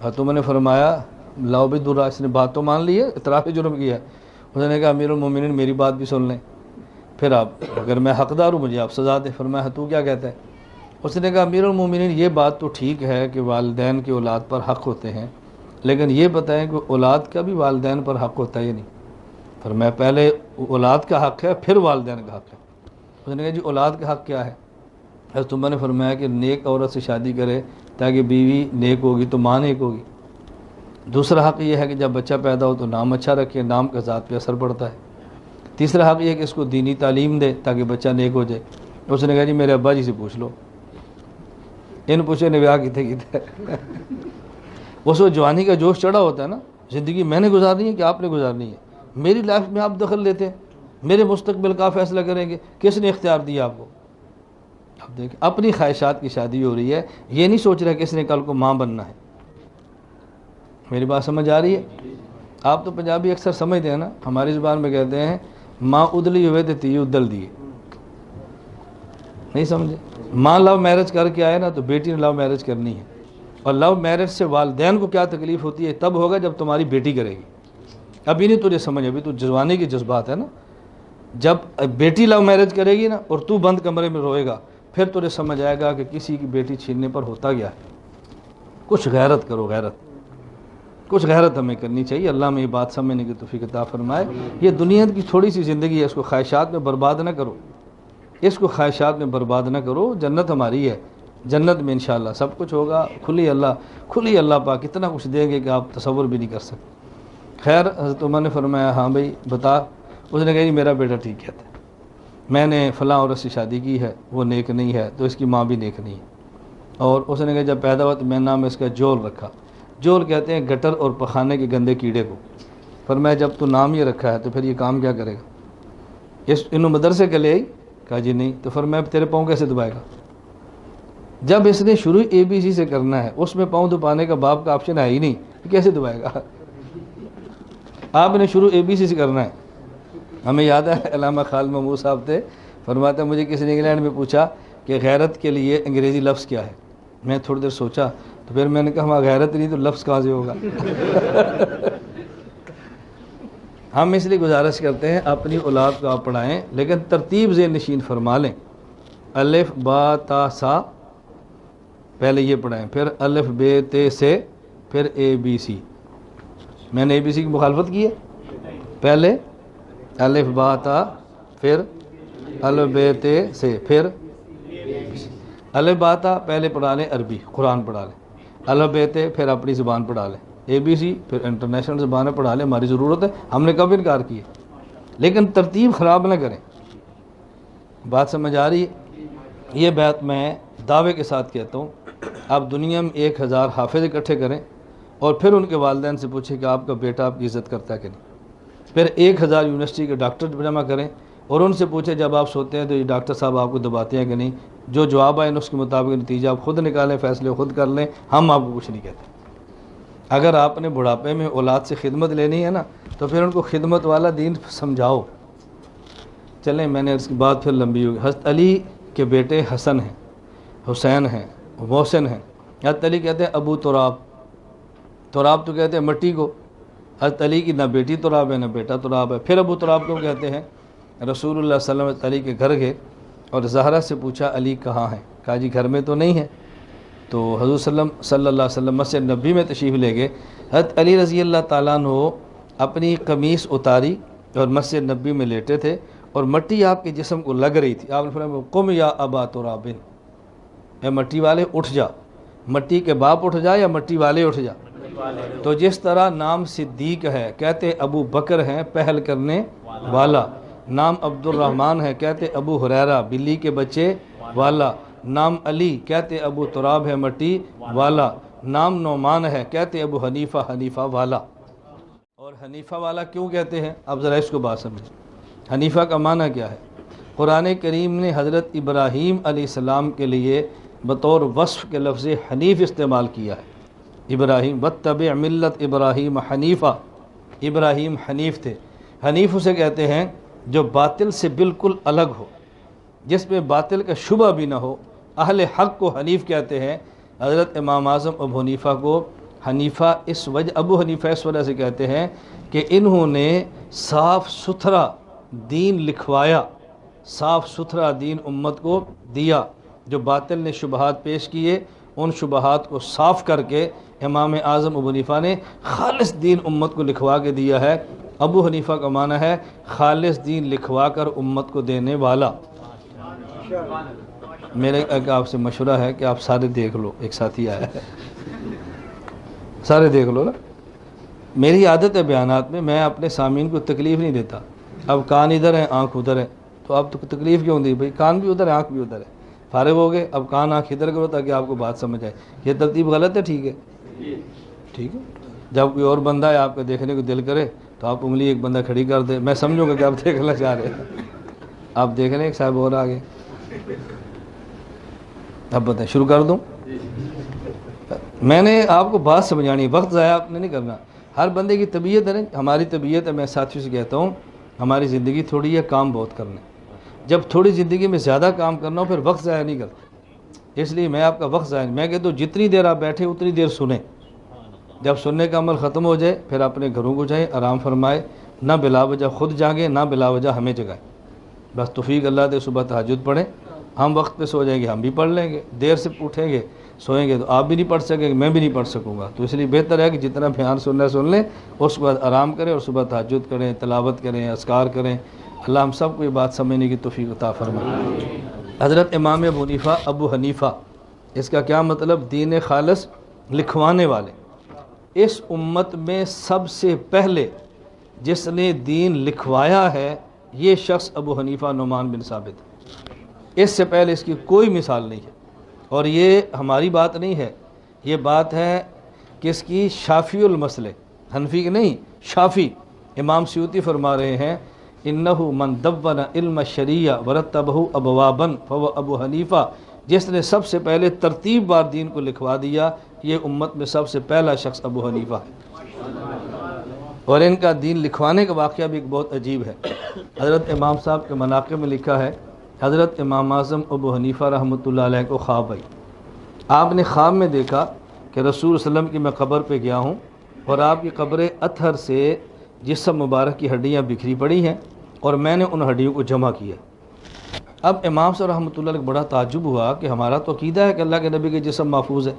حضرت عمر نے فرمایا لاؤ بھی درا، اس نے بات تو مان لی ہے، اعتراف جرم کیا ہے۔ اس نے کہا امیر المومنین میری بات بھی سن لیں، پھر آپ اگر میں حقدار ہوں مجھے آپ سزا دیں۔ فرمایا تو کیا کہتا ہے؟ اس نے کہا امیر المومنین یہ بات تو ٹھیک ہے کہ والدین کے اولاد پر حق ہوتے ہیں، لیکن یہ بتائیں کہ اولاد کا بھی والدین پر حق ہوتا ہے یا نہیں؟ فرمایا پہلے اولاد کا حق ہے پھر والدین کا حق ہے۔ اس نے کہا جی اولاد کا حق کیا ہے؟ حضرت عمر نے فرمایا کہ نیک عورت سے شادی کرے تاکہ بیوی نیک ہوگی تو ماں نیک ہوگی۔ دوسرا حق یہ ہے کہ جب بچہ پیدا ہو تو نام اچھا رکھے، نام کا ذات پہ اثر پڑتا ہے۔ تیسرا حق یہ ہے کہ اس کو دینی تعلیم دے تاکہ بچہ نیک ہو جائے۔ اس نے کہا جی میرے ابا جی سے پوچھ لو، ان پوچھے نے بیاہ کیتے کیتے اس کو جوانی کا جوش چڑھا ہوتا ہے نا، زندگی میں نے گزارنی ہے کہ آپ نے گزارنی ہے، میری لائف میں آپ دخل لیتے ہیں، میرے مستقبل کا فیصلہ کریں گے، کس نے اختیار دیا آپ کو؟ اب دیکھیں اپنی خواہشات کی شادی ہو رہی ہے، یہ نہیں سوچ رہا کس نے کل کو ماں بننا ہے۔ میری بات سمجھ آ رہی ہے؟ آپ تو پنجابی اکثر سمجھتے ہیں نا، ہماری زبان میں کہتے ہیں ماں ادلی ہوئے تو تی ادل دیے، نہیں سمجھے؟ ماں لو میرج کر کے آئے نا تو بیٹی نے لو میرج کرنی ہے، اور لو میرج سے والدین کو کیا تکلیف ہوتی ہے تب ہوگا جب تمہاری بیٹی کرے گی۔ ابھی نہیں تجھے سمجھ، ابھی تو جوانی کے جذبات ہے نا، جب بیٹی لو میرج کرے گی نا اور تو بند کمرے میں روئے گا پھر تجھے سمجھ آئے گا کہ کسی کی بیٹی چھیننے پر ہوتا گیا ہے۔ کچھ غیرت کرو، غیرت، کچھ غیرت ہمیں کرنی چاہیے۔ اللہ میں یہ بات سمجھنے کی توفیق عطا فرمائے۔ یہ دنیا کی تھوڑی سی زندگی ہے، اس کو خواہشات میں برباد نہ کرو، اس کو خواہشات میں برباد نہ کرو۔ جنت ہماری ہے، جنت میں انشاءاللہ سب کچھ ہوگا، کھلی اللہ پاک کتنا کچھ دیں گے کہ آپ تصور بھی نہیں کر سکتے۔ خیر حضرت عمر نے فرمایا ہاں بھائی بتا۔ اس نے کہا جی میرا بیٹا ٹھیک کہتا ہے، میں نے فلاں عورت سے شادی کی ہے، وہ نیک نہیں ہے تو اس کی ماں بھی نیک نہیں ہے۔ اور اس نے کہا جب پیدا ہوا تو میں نام اس کا جول رکھا۔ جول کہتے ہیں گٹر اور پخانے کے گندے کیڑے کو۔ فرمایا جب تو نام یہ رکھا ہے تو پھر یہ کام کیا کرے گا؟ انہوں مدرسے کے لے آئی؟ کہا جی نہیں۔ تو فرمایا تیرے پاؤں کیسے دبائے گا؟ جب اس نے شروع ABC سے کرنا ہے، اس میں پاؤں دبانے کا باپ کا آپشن ہے ہی نہیں، کیسے دبائے گا؟ آپ نے شروع ABC سے کرنا ہے۔ ہمیں یاد ہے علامہ خالد محمود صاحب تھے، فرماتے ہیں مجھے کسی نے انگلینڈ میں پوچھا کہ غیرت کے لیے انگریزی لفظ کیا ہے؟ میں تھوڑی دیر سوچا تو پھر میں نے کہا ہمارا غیرت نہیں تو لفظ کہاں سے ہوگا؟ ہم اس لیے گزارش کرتے ہیں اپنی اولاد کو آپ پڑھائیں، لیکن ترتیب ذہن نشین فرما لیں۔ الف با تا سا پہلے یہ پڑھائیں، پھر الف بے تے سے، پھر ABC۔ میں نے ABC کی مخالفت کی ہے؟ پہلے الف با تا، پھر الف بے تے سے، پھر الف با تا پہلے پڑھا لیں عربی قرآن پڑھا لیں، الف بے تے پھر اپنی زبان پڑھا لیں، ABC پھر انٹرنیشنل زبانیں پڑھا لیں، ہماری ضرورت ہے، ہم نے کب انکار کیا؟ لیکن ترتیب خراب نہ کریں۔ بات سمجھ آ رہی ہے؟ یہ بات میں دعوے کے ساتھ کہتا ہوں، آپ دنیا میں 1000 حافظ اکٹھے کریں اور پھر ان کے والدین سے پوچھیں کہ آپ کا بیٹا آپ کی عزت کرتا ہے کہ نہیں۔ پھر 1000 یونیورسٹی کے ڈاکٹر جمع کریں اور ان سے پوچھیں جب آپ سوتے ہیں تو یہ ڈاکٹر صاحب آپ کو دباتے ہیں کہ نہیں، جو جواب آئے اس کے مطابق نتیجہ آپ خود نکالیں، فیصلے خود کر لیں، ہم آپ کو کچھ نہیں کہتے۔ اگر آپ نے بڑھاپے میں اولاد سے خدمت لینی ہے نا تو پھر ان کو خدمت والا دین سمجھاؤ۔ چلیں میں نے اس کی بات پھر لمبی ہوگی۔ حضرت علی کے بیٹے حسن ہیں، حسین ہیں، محسن ہیں۔ حضرت علی کہتے ہیں ابو تراب، تراب تو کہتے ہیں مٹی کو۔ حضرت علی کی نہ بیٹی تراب ہے نہ بیٹا تراب ہے۔ پھر ابو تراب کو کہتے ہیں؟ رسول اللہ صلی اللہ علیہ وسلم علی کے گھر گئے اور زہرا سے پوچھا علی کہاں ہیں؟ کہا جی گھر میں تو نہیں ہے۔ تو حضور صلی اللہ علیہ وسلم مسجد نبی میں تشریف لے گئے۔ حضرت علی رضی اللہ تعالیٰ عنہ اپنی قمیص اتاری اور مسجد نبی میں لیٹے تھے اور مٹی آپ کے جسم کو لگ رہی تھی۔ آپ نے فرمایا قم یا ابا تراب، اے مٹی والے اٹھ جا۔ مٹی کے باپ اٹھ جا یا مٹی والے اٹھ جا؟ تو جس طرح نام صدیق ہے کہتے ابو بکر ہیں پہل کرنے والا، نام عبد الرحمن ہے کہتے ابو ہریرہ بلی کے بچے والا، نام علی کہتے ابو تراب ہے مٹی والا، نام نعمان ہے کہتے ابو حنیفہ حنیفہ والا۔ اور حنیفہ والا کیوں کہتے ہیں؟ اب ذرا اس کو بات سمجھیں، حنیفہ کا معنی کیا ہے؟ قرآن کریم نے حضرت ابراہیم علیہ السلام کے لیے بطور وصف کے لفظ حنیف استعمال کیا ہے۔ ابراہیم واتبع ملت ابراہیم حنیفہ، ابراہیم حنیف تھے۔ حنیف اسے کہتے ہیں جو باطل سے بالکل الگ ہو، جس پہ باطل کا شبہ بھی نہ ہو۔ اہل حق کو حنیف کہتے ہیں۔ حضرت امام اعظم ابو حنیفہ کو حنیفہ ابو حنیفہ اس وجہ سے کہتے ہیں کہ انہوں نے صاف ستھرا دین لکھوایا، صاف ستھرا دین امت کو دیا۔ جو باطل نے شبہات پیش کیے ان شبہات کو صاف کر کے امام اعظم ابو حنیفہ نے خالص دین امت کو لکھوا کے دیا ہے۔ ابو حنیفہ کا معنی ہے خالص دین لکھوا کر امت کو دینے والا۔ میرے ایک آپ سے مشورہ ہے کہ آپ سارے دیکھ لو، ایک ساتھی آیا ہے، سارے دیکھ لو نا۔ میری عادت ہے بیانات میں اپنے سامعین کو تکلیف نہیں دیتا۔ اب کان ادھر ہے آنکھ ادھر ہے تو اب تو تکلیف کیوں دی بھائی؟ کان بھی ادھر ہے آنکھ بھی ادھر ہے، فارغ ہو گئے، اب کان آنکھ ادھر کرو تاکہ آپ کو بات سمجھ آئے۔ یہ ترتیب غلط ہے؟ ٹھیک ہے، ٹھیک ہے۔ جب کوئی اور بندہ ہے آپ کا دیکھنے کو دل کرے تو آپ انگلی ایک بندہ کھڑی کر دے، میں سمجھوں گا کہ آپ دیکھنا چاہ رہے ہیں۔ آپ دیکھ رہے ہیں ایک صاحب اور آگے، اب بتائیں شروع کر دوں؟ میں نے آپ کو بات سمجھانی، وقت ضائع آپ نے نہیں کرنا۔ ہر بندے کی طبیعت ہے نا، ہماری طبیعت ہے، میں ساتھیوں سے کہتا ہوں ہماری زندگی تھوڑی ہے، کام بہت کرنا ہے۔ جب تھوڑی زندگی میں زیادہ کام کرنا ہو پھر وقت ضائع نہیں کرتا، اس لیے میں آپ کا وقت ضائع نہیں، میں کہتا ہوں جتنی دیر آپ بیٹھے اتنی دیر سنیں، جب سننے کا عمل ختم ہو جائے پھر اپنے گھروں کو جائیں، آرام فرمائے، نہ بلا وجہ خود جاگیں نہ بلا وجہ ہمیں جگائیں۔ بس توفیق اللہ دے، صبح تہجد پڑھیں، ہم وقت پہ سو جائیں گے، ہم بھی پڑھ لیں گے، دیر سے اٹھیں گے سوئیں گے تو آپ بھی نہیں پڑھ سکیں گے، میں بھی نہیں پڑھ سکوں گا، تو اس لیے بہتر ہے کہ جتنا بیان سننا ہے سن لیں، اس کے بعد آرام کریں اور صبح تہجد کریں، تلاوت کریں، اذکار کریں۔ اللہ ہم سب کو یہ بات سمجھنے کی توفیق عطا فرمائے۔ حضرت امام ابو حنیفہ اس کا کیا مطلب؟ دین خالص لکھوانے والے۔ اس امت میں سب سے پہلے جس نے دین لکھوایا ہے یہ شخص ابو حنیفہ نعمان بن ثابت ہے۔ اس سے پہلے اس کی کوئی مثال نہیں ہے، اور یہ ہماری بات نہیں ہے، یہ بات ہے کس کی؟ شافعی المسلک، حنفی کی نہیں، شافعی۔ امام سیوطی فرما رہے ہیں انہو من دون علم الشریعہ ورتبہ ابوابا فهو ابو حنیفہ، جس نے سب سے پہلے ترتیب بار دین کو لکھوا دیا یہ امت میں سب سے پہلا شخص ابو حنیفہ ہے۔ اور ان کا دین لکھوانے کا واقعہ بھی ایک بہت عجیب ہے۔ حضرت امام صاحب کے مناقب میں لکھا ہے حضرت امام اعظم ابو حنیفہ رحمۃ اللہ علیہ کو خواب آئی۔ آپ نے خواب میں دیکھا کہ رسول صلی اللہ علیہ وسلم کی میں قبر پہ گیا ہوں اور آپ کی قبر اطہر سے جسم مبارک کی ہڈیاں بکھری پڑی ہیں اور میں نے ان ہڈیوں کو جمع کیا۔ اب امام صاحب رحمۃ اللہ علیہ کو بڑا تعجب ہوا کہ ہمارا تو عقیدہ ہے کہ اللہ کے نبی کے جسم محفوظ ہے،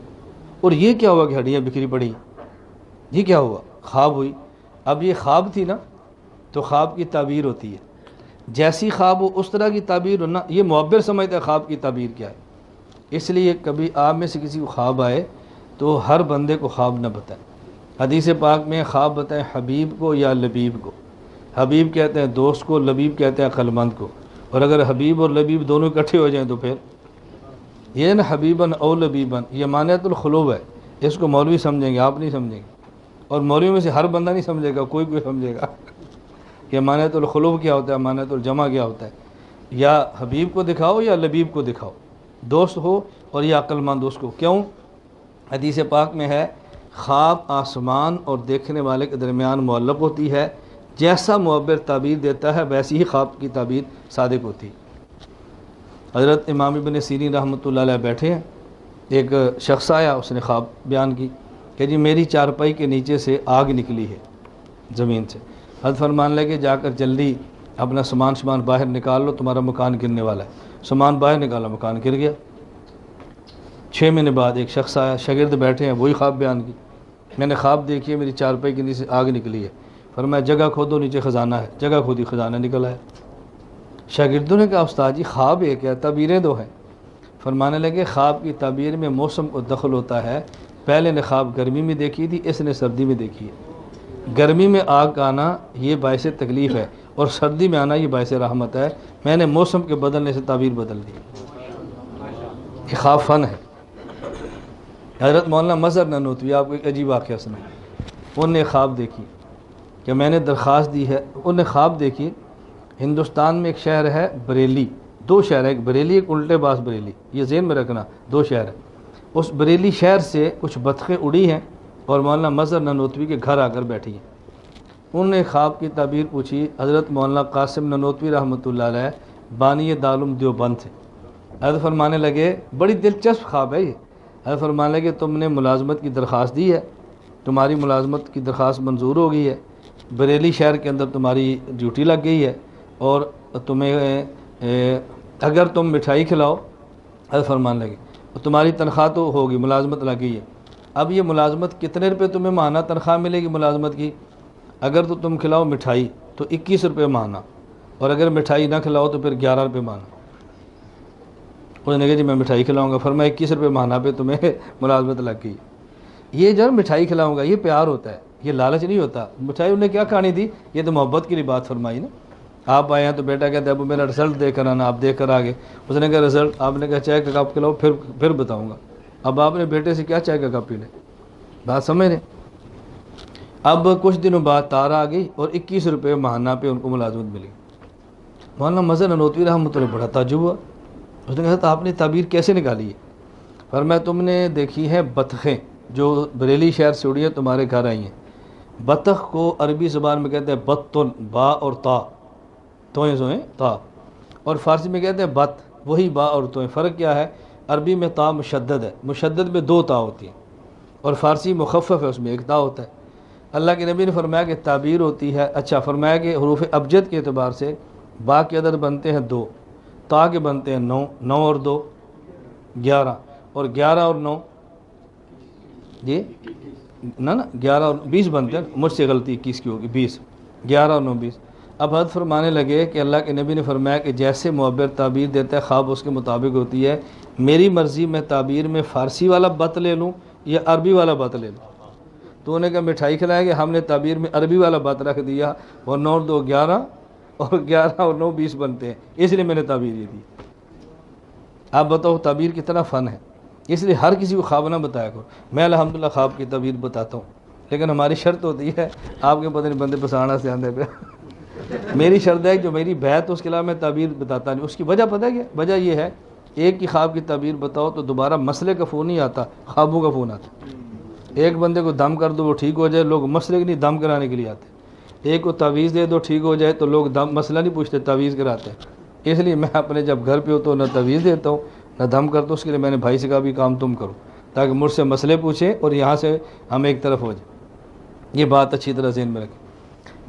اور یہ کیا ہوا کہ ہڈیاں بکھری پڑی، یہ کیا ہوا؟ خواب ہوئی۔ اب یہ خواب تھی نا، تو خواب کی تعبیر ہوتی ہے، جیسی خواب ہو اس طرح کی تعبیر ہونا، یہ معبر سمجھتا ہے خواب کی تعبیر کیا ہے۔ اس لیے کبھی آپ میں سے کسی کو خواب آئے تو ہر بندے کو خواب نہ بتائیں۔ حدیث پاک میں خواب بتائیں حبیب کو یا لبیب کو۔ حبیب کہتے ہیں دوست کو، لبیب کہتے ہیں عقل مند کو، اور اگر حبیب اور لبیب دونوں اکٹھے ہو جائیں تو پھر یہ نا حبیباً او لبیباً، یہ مانعۃ الخلوب ہے، اس کو مولوی سمجھیں گے، آپ نہیں سمجھیں گے، اور مولوی میں سے ہر بندہ نہیں سمجھے گا، کوئی سمجھے گا کہ مانعۃ الخلوب کیا ہوتا ہے، مانعۃ الجمع کیا ہوتا ہے۔ یا حبیب کو دکھاؤ یا لبیب کو دکھاؤ، دوست ہو اور یا عقل مند اس کو۔ کیوں؟ حدیث پاک میں ہے خواب آسمان اور دیکھنے والے کے درمیان معلق ہوتی ہے، جیسا معبر تعبیر دیتا ہے ویسی ہی خواب کی تعبیر صادق ہوتی ہے۔ حضرت امام ابن سیرین رحمۃ اللہ علیہ بیٹھے ہیں، ایک شخص آیا، اس نے خواب بیان کی کہ جی میری چارپائی کے نیچے سے آگ نکلی ہے زمین سے۔ حضرت فرمان لگے جا کر جلدی اپنا سامان باہر نکال لو، تمہارا مکان گرنے والا ہے۔ سامان باہر نکالا، مکان گر گیا۔ 6 مہینے بعد ایک شخص آیا، شاگرد بیٹھے ہیں، وہی خواب بیان کی، میں نے خواب دیکھی ہے میری چارپائی کے نیچے سے آگ نکلی ہے۔ فرمایا جگہ کھودو، نیچے خزانہ ہے، جگہ کھودی، خزانہ نکل آیا۔ شاگردوں نے کہا استاد جی خواب ایک ہے، تعبیریں دو ہیں۔ فرمانے لگے خواب کی تعبیر میں موسم کو دخل ہوتا ہے، پہلے نے خواب گرمی میں دیکھی تھی، اس نے سردی میں دیکھی ہے۔ گرمی میں آگ کا آنا یہ باعث تکلیف ہے، اور سردی میں آنا یہ باعث رحمت ہے، میں نے موسم کے بدلنے سے تعبیر بدل دی۔ یہ خواب فن ہے۔ حضرت مولانا مظہر نانوتوی، آپ کو ایک عجیب واقعہ سنائیں، انہوں نے خواب دیکھی کہ میں نے درخواست دی ہے، انہوں نے خواب دیکھی ہندوستان میں ایک شہر ہے بریلی، 2 شہر ہے، ایک بریلی ایک الٹے باز بریلی، یہ ذہن میں رکھنا 2 شہر ہے۔ اس بریلی شہر سے کچھ بطخیں اڑی ہیں اور مولانا مظہر نانوتوی کے گھر آ کر بیٹھی ہیں۔ انہوں نے خواب کی تعبیر پوچھی، حضرت مولانا قاسم نانوتوی رحمۃ اللہ علیہ بانی دارالعلوم دیوبند تھے۔ حضرت فرمانے لگے بڑی دلچسپ خواب ہے یہ، حضرت فرمانے لگے تم نے ملازمت کی درخواست دی ہے، تمہاری ملازمت کی درخواست منظور ہو گئی ہے، بریلی شہر کے اندر تمہاری ڈیوٹی لگ گئی ہے، اور تمہیں اگر تم مٹھائی کھلاؤ، حضرت فرمانے لگے تمہاری تنخواہ تو ہوگی، ملازمت لگ گئی ہے۔ اب یہ ملازمت کتنے روپے تمہیں ماہانہ تنخواہ ملے گی ملازمت کی؟ اگر تو تم کھلاؤ مٹھائی تو 21 روپے ماہانہ، اور اگر مٹھائی نہ کھلاؤ تو پھر 11 روپے ماہانہ۔ اس نے کہا جی میں مٹھائی کھلاؤں گا، فرمایا 21 روپے ماہانہ پہ تمہیں ملازمت لگ گئی۔ یہ جو مٹھائی کھلاؤں گا یہ پیار ہوتا ہے، یہ لالچ نہیں ہوتا۔ مٹھائی انہیں کیا کھانی تھی؟ یہ تو محبت کے لیے بات فرمائی نا۔ آپ آئے ہیں تو بیٹا کہتے ہیں ابو میرا رزلٹ دے کر آنا، آپ دیکھ کر آگے۔ اس نے کہا رزلٹ؟ آپ نے کہا چائے کا کپ کھلاؤ پھر بتاؤں گا۔ اب آپ نے بیٹے سے کیا چائے کا کپ پی لے؟ بات سمجھ رہے؟ اب کچھ دنوں بعد تار آ گئی اور 21 روپے ماہانہ پہ ان کو ملازمت ملی۔ مولانا مظہر نانوتوی رحمۃ اللہ بڑا تعجب ہوا۔ اس نے کہا تو آپ نے تعبیر کیسے نکالی ہے؟ فرمایا تم نے دیکھی ہے بطخیں جو بریلی شہر سے اڑی ہیں تمہارے گھر آئی ہیں۔ بطخ کو عربی زبان میں کہتے ہیں بطن، با اور تا، توئیں زوئیں تا، اور فارسی میں کہتے ہیں بط، وہی با اور توئیں۔ فرق کیا ہے؟ عربی میں تا مشدد ہے، مشدد میں 2 تا ہوتی ہیں، اور فارسی مخفف ہے، اس میں 1 تا ہوتا ہے۔ اللہ کے نبی نے فرمایا کہ تعبیر ہوتی ہے، اچھا فرمایا کہ حروف ابجد کے اعتبار سے با کے عدد بنتے ہیں 2، تا کے بنتے ہیں 9، 9 اور 2 11، اور 11 اور 9 جی نا 11 اور 20 بنتے ہیں، مجھ سے غلطی 21 کی ہوگی، 20، 11 اور 9 20۔ اب حضرت فرمانے لگے کہ اللہ کے نبی نے فرمایا کہ جیسے معبر تعبیر دیتا ہے خواب اس کے مطابق ہوتی ہے، میری مرضی میں تعبیر میں فارسی والا بت لے لوں یا عربی والا بت لے لوں۔ تو انہیں کہا مٹھائی کھلائیں گے، ہم نے تعبیر میں عربی والا بت رکھ دیا، اور 9 اور 2 11، اور 11 اور 9 20 بنتے ہیں، اس لیے میں نے تعبیر یہ دی۔ آپ بتاؤ تعبیر کتنا فن ہے۔ اس لیے ہر کسی کو خواب نہ بتایا کرو۔ میں الحمدللہ خواب کی تعبیر بتاتا ہوں، لیکن ہماری شرط ہوتی ہے، آپ کے پتہ نہیں بندے پسانا سے آنے پہ میری شرط ہے کہ جو میری بیعت اس کے علاوہ میں تعبیر بتاتا نہیں۔ اس کی وجہ پتہ ہے کیا؟ وجہ یہ ہے، ایک کی خواب کی تعبیر بتاؤ تو دوبارہ مسئلے کا فون نہیں آتا، خوابوں کا فون آتا۔ ایک بندے کو دم کر دو وہ ٹھیک ہو جائے، لوگ مسئلے کی نہیں دم کرانے کے لیے آتے۔ ایک کو تعویذ دے دو ٹھیک ہو جائے تو لوگ مسئلہ نہیں پوچھتے، تعویذ کراتے ہیں۔ اس لیے میں اپنے جب گھر پہ ہوتا ہوں نہ تعویذ دیتا ہوں نہ دم کرتا ہوں، اس کے لیے میں نے بھائی سے کہا بھی کام تم کرو، تاکہ مجھ سے مسئلے پوچھیں اور یہاں سے ہم ایک طرف ہو جائیں۔ یہ بات اچھی طرح ذہن میں رکھیں۔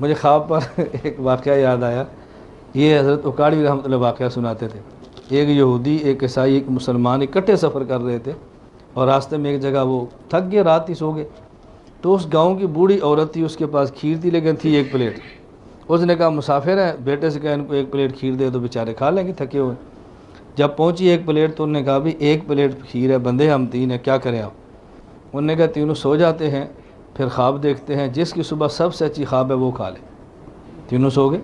مجھے خواب پر ایک واقعہ یاد آیا، یہ حضرت اکاڑوی رحمۃ اللہ واقعہ سناتے تھے۔ ایک یہودی، ایک عیسائی، ایک مسلمان اکٹھے سفر کر رہے تھے، اور راستے میں ایک جگہ وہ تھک گئے، رات ہی سو گئے۔ تو اس گاؤں کی بوڑھی عورت تھی، اس کے پاس کھیر تھی لیکن تھی 1 پلیٹ۔ اس نے کہا مسافر ہیں، بیٹے سے کہا ان کو 1 پلیٹ کھیر دے تو بیچارے کھا لیں گے تھکے ہوئے۔ جب پہنچی 1 پلیٹ تو انہوں نے کہا بھی 1 پلیٹ کھیر ہے، بندے ہم 3 ہیں، کیا کریں آپ؟ انہوں نے کہا تینوں سو جاتے ہیں، پھر خواب دیکھتے ہیں، جس کی صبح سب سے اچھی خواب ہے وہ کھا لے۔ تینوں سو گئے۔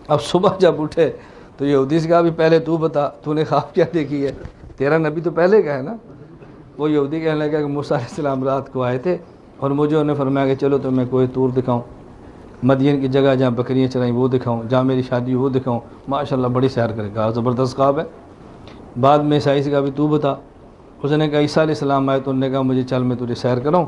اب صبح جب اٹھے تو یہودی سے کہا بھی پہلے تو بتا تو نے خواب کیا دیکھی ہے، تیرا نبی تو پہلے کا ہے نا۔ وہ یہودی کہنے لگا کہ موسیٰ علیہ السلام رات کو آئے تھے اور مجھے انہوں نے فرمایا کہ چلو تمہیں کوئی طور دکھاؤں، مدین کی جگہ جہاں بکریاں چرائیں وہ دکھاؤں، جہاں میری شادی وہ دکھاؤں۔ ماشاءاللہ بڑی سیر کرے گا، زبردست خواب ہے۔ بعد میں عیسائی سے کہا بھی تو بتا۔ اس نے کہا عیسیٰ علیہ السلام آئے تو انہوں نے کہا مجھے چل میں تجھے سیر کراؤں۔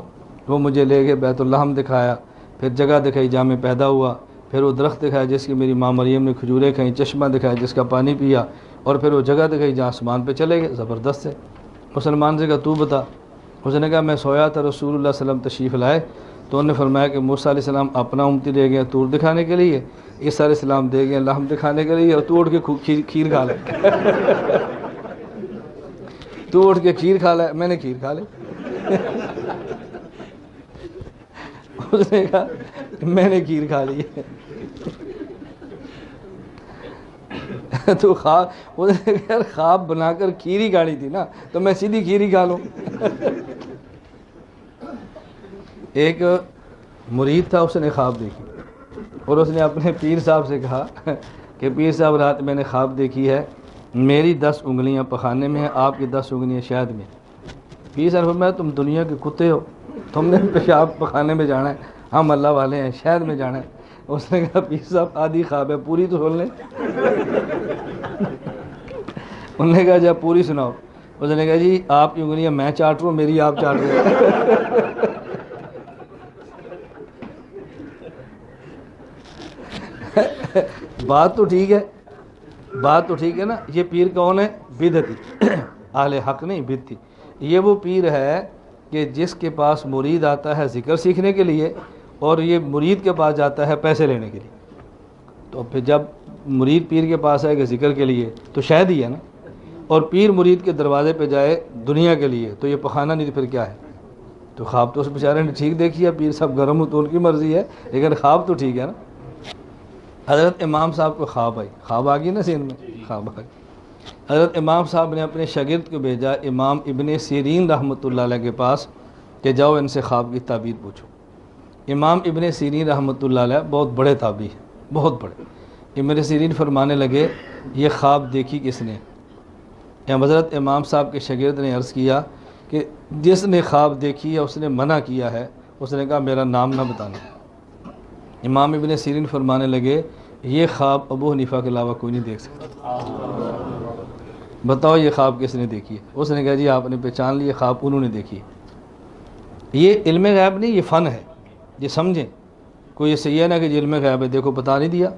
وہ مجھے لے گئے، بیت اللحم دکھایا، پھر جگہ دکھائی جہاں میں پیدا ہوا، پھر وہ درخت دکھایا جس کی میری ماں مریم نے کھجوریں کھائیں، چشمہ دکھایا جس کا پانی پیا، اور پھر وہ جگہ دکھائی جہاں آسمان پہ چلے گئے۔ زبردست ہے۔ مسلمان سے کہا تو بتا۔ اس نے کہا میں سویا تھا، رسول اللہ صلی اللہ علیہ وسلم تشریف لائے تو انہوں نے فرمایا کہ موسیٰ علیہ السلام اپنا امتی لے گئے طور دکھانے کے لیے، عیسیٰ علیہ السلام دے گئے لحم دکھانے کے لیے، اور تو اٹھ کے کھیر کھا لے تو اٹھ کے کھیر کھا لے، میں نے کھیر کھا لے۔ اس نے کہا میں نے کھیر کھا لی ہے۔ تو خواب بنا کر کھیر ہی کھانی تھی نا، تو میں سیدھی کھیر ہی کھا لوں۔ ایک مرید تھا، اس نے خواب دیکھی اور اس نے اپنے پیر صاحب سے کہا کہ پیر صاحب رات میں نے خواب دیکھی ہے، میری 10 انگلیاں پخانے میں ہیں، آپ کی 10 انگلیاں شہد میں۔ پیر صاحب نے فرمایا تم دنیا کے کتے ہو، تم نے پیشاب پخانے میں جانا ہے، ہم اللہ والے ہیں، شہد میں جانا ہے۔ اس نے کہا پیر صاحب آدھی خواب ہے، پوری تو سن لیں۔ انہوں نے کہا جب پوری سناؤ۔ اس نے کہا جی آپ کی انگلیاں میں چاٹ رہا ہوں، میری آپ چاٹ رہے ہیں۔ بات تو ٹھیک ہے، بات تو ٹھیک ہے نا. یہ پیر کون ہے؟ بدعتی اہل حق نہیں، بدعتی. یہ وہ پیر ہے کہ جس کے پاس مرید آتا ہے ذکر سیکھنے کے لیے اور یہ مرید کے پاس جاتا ہے پیسے لینے کے لیے. تو پھر جب مرید پیر کے پاس آئے گا ذکر کے لیے تو شاید ہی ہے نا، اور پیر مرید کے دروازے پہ جائے دنیا کے لیے تو یہ پخانہ نہیں، پھر کیا ہے؟ تو خواب تو اس بیچارے نے ٹھیک دیکھی ہے، پیر صاحب گرم ہو تو ان کی مرضی ہے، لیکن خواب تو ٹھیک ہے نا. حضرت امام صاحب کو خواب آئی، خواب آ گئی نا ذہن میں، خواب آ گئی. حضرت امام صاحب نے اپنے شاگرد کو بھیجا امام ابن سیرین رحمۃ اللہ علیہ کے پاس کہ جاؤ ان سے خواب کی تعبیر پوچھو. امام ابن سیرین رحمۃ اللہ علیہ بہت بڑے تابعی ہیں، بہت بڑے. ابن سیرین فرمانے لگے یہ خواب دیکھی کس نے؟ حضرت امام صاحب کے شاگرد نے عرض کیا کہ جس نے خواب دیکھی ہے اس نے منع کیا ہے، اس نے کہا میرا نام نہ بتانا. امام ابن سیرین فرمانے لگے یہ خواب ابو حنیفہ کے علاوہ کوئی نہیں دیکھ سکتا، بتاؤ یہ خواب کس نے دیکھی ہے؟ اس نے کہا جی آپ نے پہچان لیے، خواب انہوں نے دیکھی ہے. یہ علم غیب نہیں، یہ فن ہے، یہ سمجھیں. کوئی ایسے یہ نہ کہ علم غیب ہے، دیکھو بتا نہیں دیا.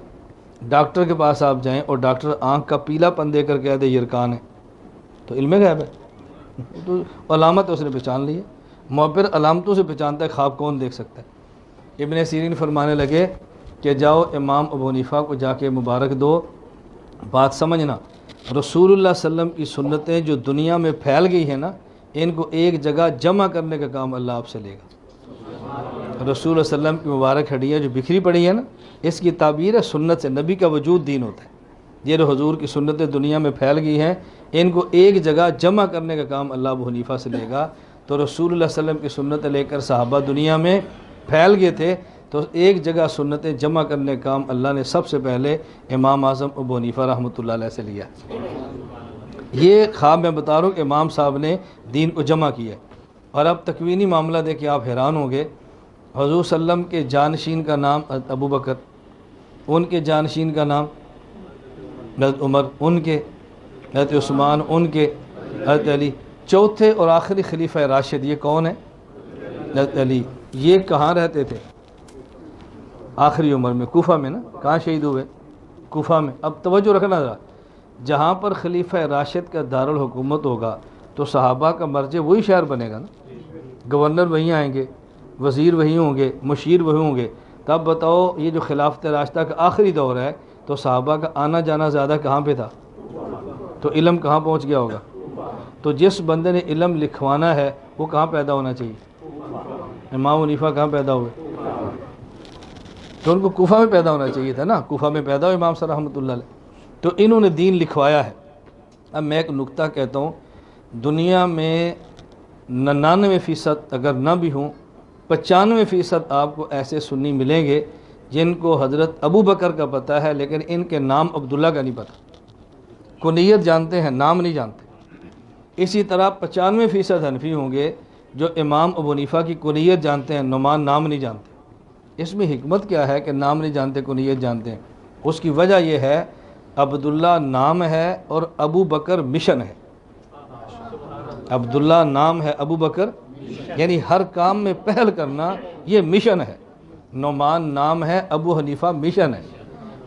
ڈاکٹر کے پاس آپ جائیں اور ڈاکٹر آنکھ کا پیلا پن دے کر کہہ دے یرکان ہے تو علم غیب ہے، تو علامت اس نے پہچان لی ہے. معبر علامتوں سے پہچانتا ہے، خواب کون دیکھ سکتا ہے؟ ابن سیرین فرمانے لگے کہ جاؤ امام ابو حنیفہ کو جا کے مبارک دو. بات سمجھنا، رسول اللہ صلی اللہ علیہ وسلم کی سنتیں جو دنیا میں پھیل گئی ہیں نا، ان کو ایک جگہ جمع کرنے کا کام اللہ آپ سے لے گا. رسول اللہ صلی اللہ علیہ وسلم کی مبارک ہڈیاں جو بکھری پڑی ہیں نا، اس کی تعبیر ہے سنت سے. نبی کا وجود دین ہوتا ہے. یہ جو حضور کی سنتیں دنیا میں پھیل گئی ہیں ان کو ایک جگہ جمع کرنے کا کام اللہ ابو حنیفہ سے لے گا. تو رسول اللہ صلی اللہ علیہ وسلم کی سنتیں لے کر صحابہ دنیا میں پھیل گئے تھے، تو ایک جگہ سنتیں جمع کرنے کا کام اللہ نے سب سے پہلے امام اعظم ابو حنیفہ رحمۃ اللہ علیہ سے لیا. یہ خواب میں بتا رہا ہوں کہ امام صاحب نے دین کو جمع کیا. اور اب تکوینی معاملہ دیکھ کے آپ حیران ہوں گے. حضور صلی اللہ علیہ وسلم کے جانشین کا نام ابو بکر، ان کے جانشین کا نام حضرت عمر، ان کے حضرت عثمان، ان کے حضرت علی. چوتھے اور آخری خلیفہ راشد یہ کون ہے؟ حضرت علی. یہ کہاں رہتے تھے آخری عمر میں؟ کوفہ میں نا. کہاں شہید ہوئے؟ کوفہ میں. اب توجہ رکھنا ذرا، جہاں پر خلیفہ راشد کا دارالحکومت ہوگا تو صحابہ کا مرجع وہی شہر بنے گا نا. گورنر وہیں آئیں گے، وزیر وہیں ہوں گے، مشیر وہیں ہوں گے. تب بتاؤ یہ جو خلافت راشدہ کا آخری دور ہے تو صحابہ کا آنا جانا زیادہ کہاں پہ تھا؟ تو علم کہاں پہنچ گیا ہوگا؟ تو جس بندے نے علم لکھوانا ہے وہ کہاں پیدا ہونا چاہیے؟ امام حنیفہ کہاں پیدا ہوئے؟ تو ان کو کوفہ میں پیدا ہونا چاہیے تھا نا. کوفہ میں پیدا ہوئے امام صاحب رحمۃ اللہ علیہ. تو انہوں نے دین لکھوایا ہے. اب میں ایک نکتہ کہتا ہوں، دنیا میں 99% اگر نہ بھی ہوں 95% آپ کو ایسے سنی ملیں گے جن کو حضرت ابو بکر کا پتہ ہے لیکن ان کے نام عبداللہ کا نہیں پتہ. کنیت جانتے ہیں، نام نہیں جانتے. اسی طرح 95% حنفی ہوں گے جو امام ابو حنیفہ کی کنیت جانتے ہیں، نعمان نام نہیں جانتے. اس میں حکمت کیا ہے کہ نام نہیں جانتے کنیت جانتے ہیں؟ اس کی وجہ یہ ہے عبداللہ نام ہے اور ابو بکر مشن ہے. عبداللہ نام ہے، ابو بکر یعنی ہر کام میں پہل کرنا، یہ مشن ہے. نعمان نام ہے، ابو حنیفہ مشن ہے.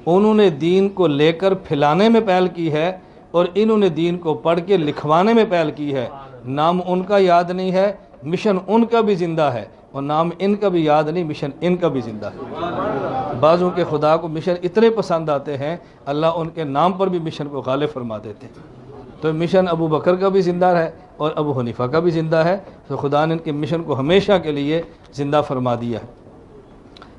انہوں نے دین کو لے کر پھیلانے میں پہل کی ہے اور انہوں نے دین کو پڑھ کے لکھوانے میں پہل کی ہے. نام ان کا یاد نہیں ہے، مشن ان کا بھی زندہ ہے، اور نام ان کا بھی یاد نہیں، مشن ان کا بھی زندہ ہے. بعضوں کے خدا کو مشن اتنے پسند آتے ہیں اللہ ان کے نام پر بھی مشن کو غالب فرما دیتے ہیں. تو مشن ابو بکر کا بھی زندہ ہے اور ابو حنیفہ کا بھی زندہ ہے. تو خدا نے ان کے مشن کو ہمیشہ کے لیے زندہ فرما دیا ہے.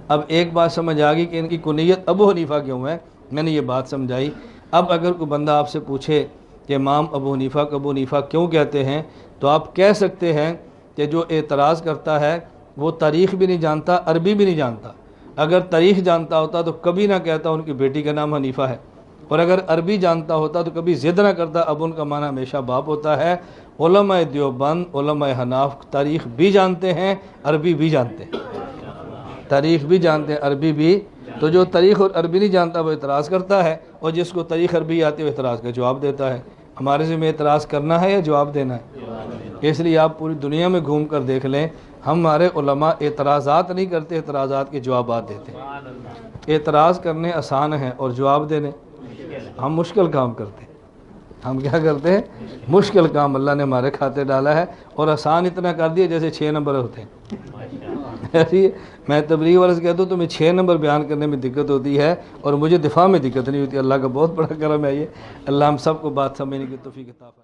اب ایک بات سمجھ آ گئی کہ ان کی کنیت ابو حنیفہ کیوں ہے، میں نے یہ بات سمجھائی. اب اگر کوئی بندہ آپ سے پوچھے کہ امام ابو حنیفہ کو ابو حنیفہ کیوں کہتے ہیں، تو آپ کہہ سکتے ہیں کہ جو اعتراض کرتا ہے وہ تاریخ بھی نہیں جانتا، عربی بھی نہیں جانتا. اگر تاریخ جانتا ہوتا تو کبھی نہ کہتا ان کی بیٹی کا نام حنیفہ ہے، اور اگر عربی جانتا ہوتا تو کبھی ضد نہ کرتا. اب ان کا معنی ہمیشہ باپ ہوتا ہے. علماء دیوبند، علماء حناف تاریخ بھی جانتے ہیں، عربی بھی جانتے ہیں. تاریخ بھی جانتے ہیں، عربی بھی. تو جو تاریخ اور عربی نہیں جانتا وہ اعتراض کرتا ہے، اور جس کو تاریخ عربی آتی ہے وہ اعتراض کا جواب دیتا ہے. ہمارے ذمہ اعتراض کرنا ہے یا جواب دینا ہے؟ اس لیے آپ پوری دنیا میں گھوم کر دیکھ لیں، ہمارے علماء اعتراضات نہیں کرتے، اعتراضات کے جوابات دیتے ہیں. اعتراض کرنے آسان ہیں اور جواب دینے ہم مشکل کام کرتے ہیں، ہم کیا کرتے ہیں؟ مشکل کام اللہ نے ہمارے کھاتے ڈالا ہے، اور آسان اتنا کر دیا جیسے 6 نمبر ہوتے ہیں۔ ایسی میں تبلیغ والے سے کہتا ہوں تمہیں 6 نمبر بیان کرنے میں دقت ہوتی ہے اور مجھے دفاع میں دقت نہیں ہوتی۔ اللہ کا بہت بڑا کرم ہے یہ، اللہ ہم سب کو بات سمجھنے کی توفیق عطا فرمائے۔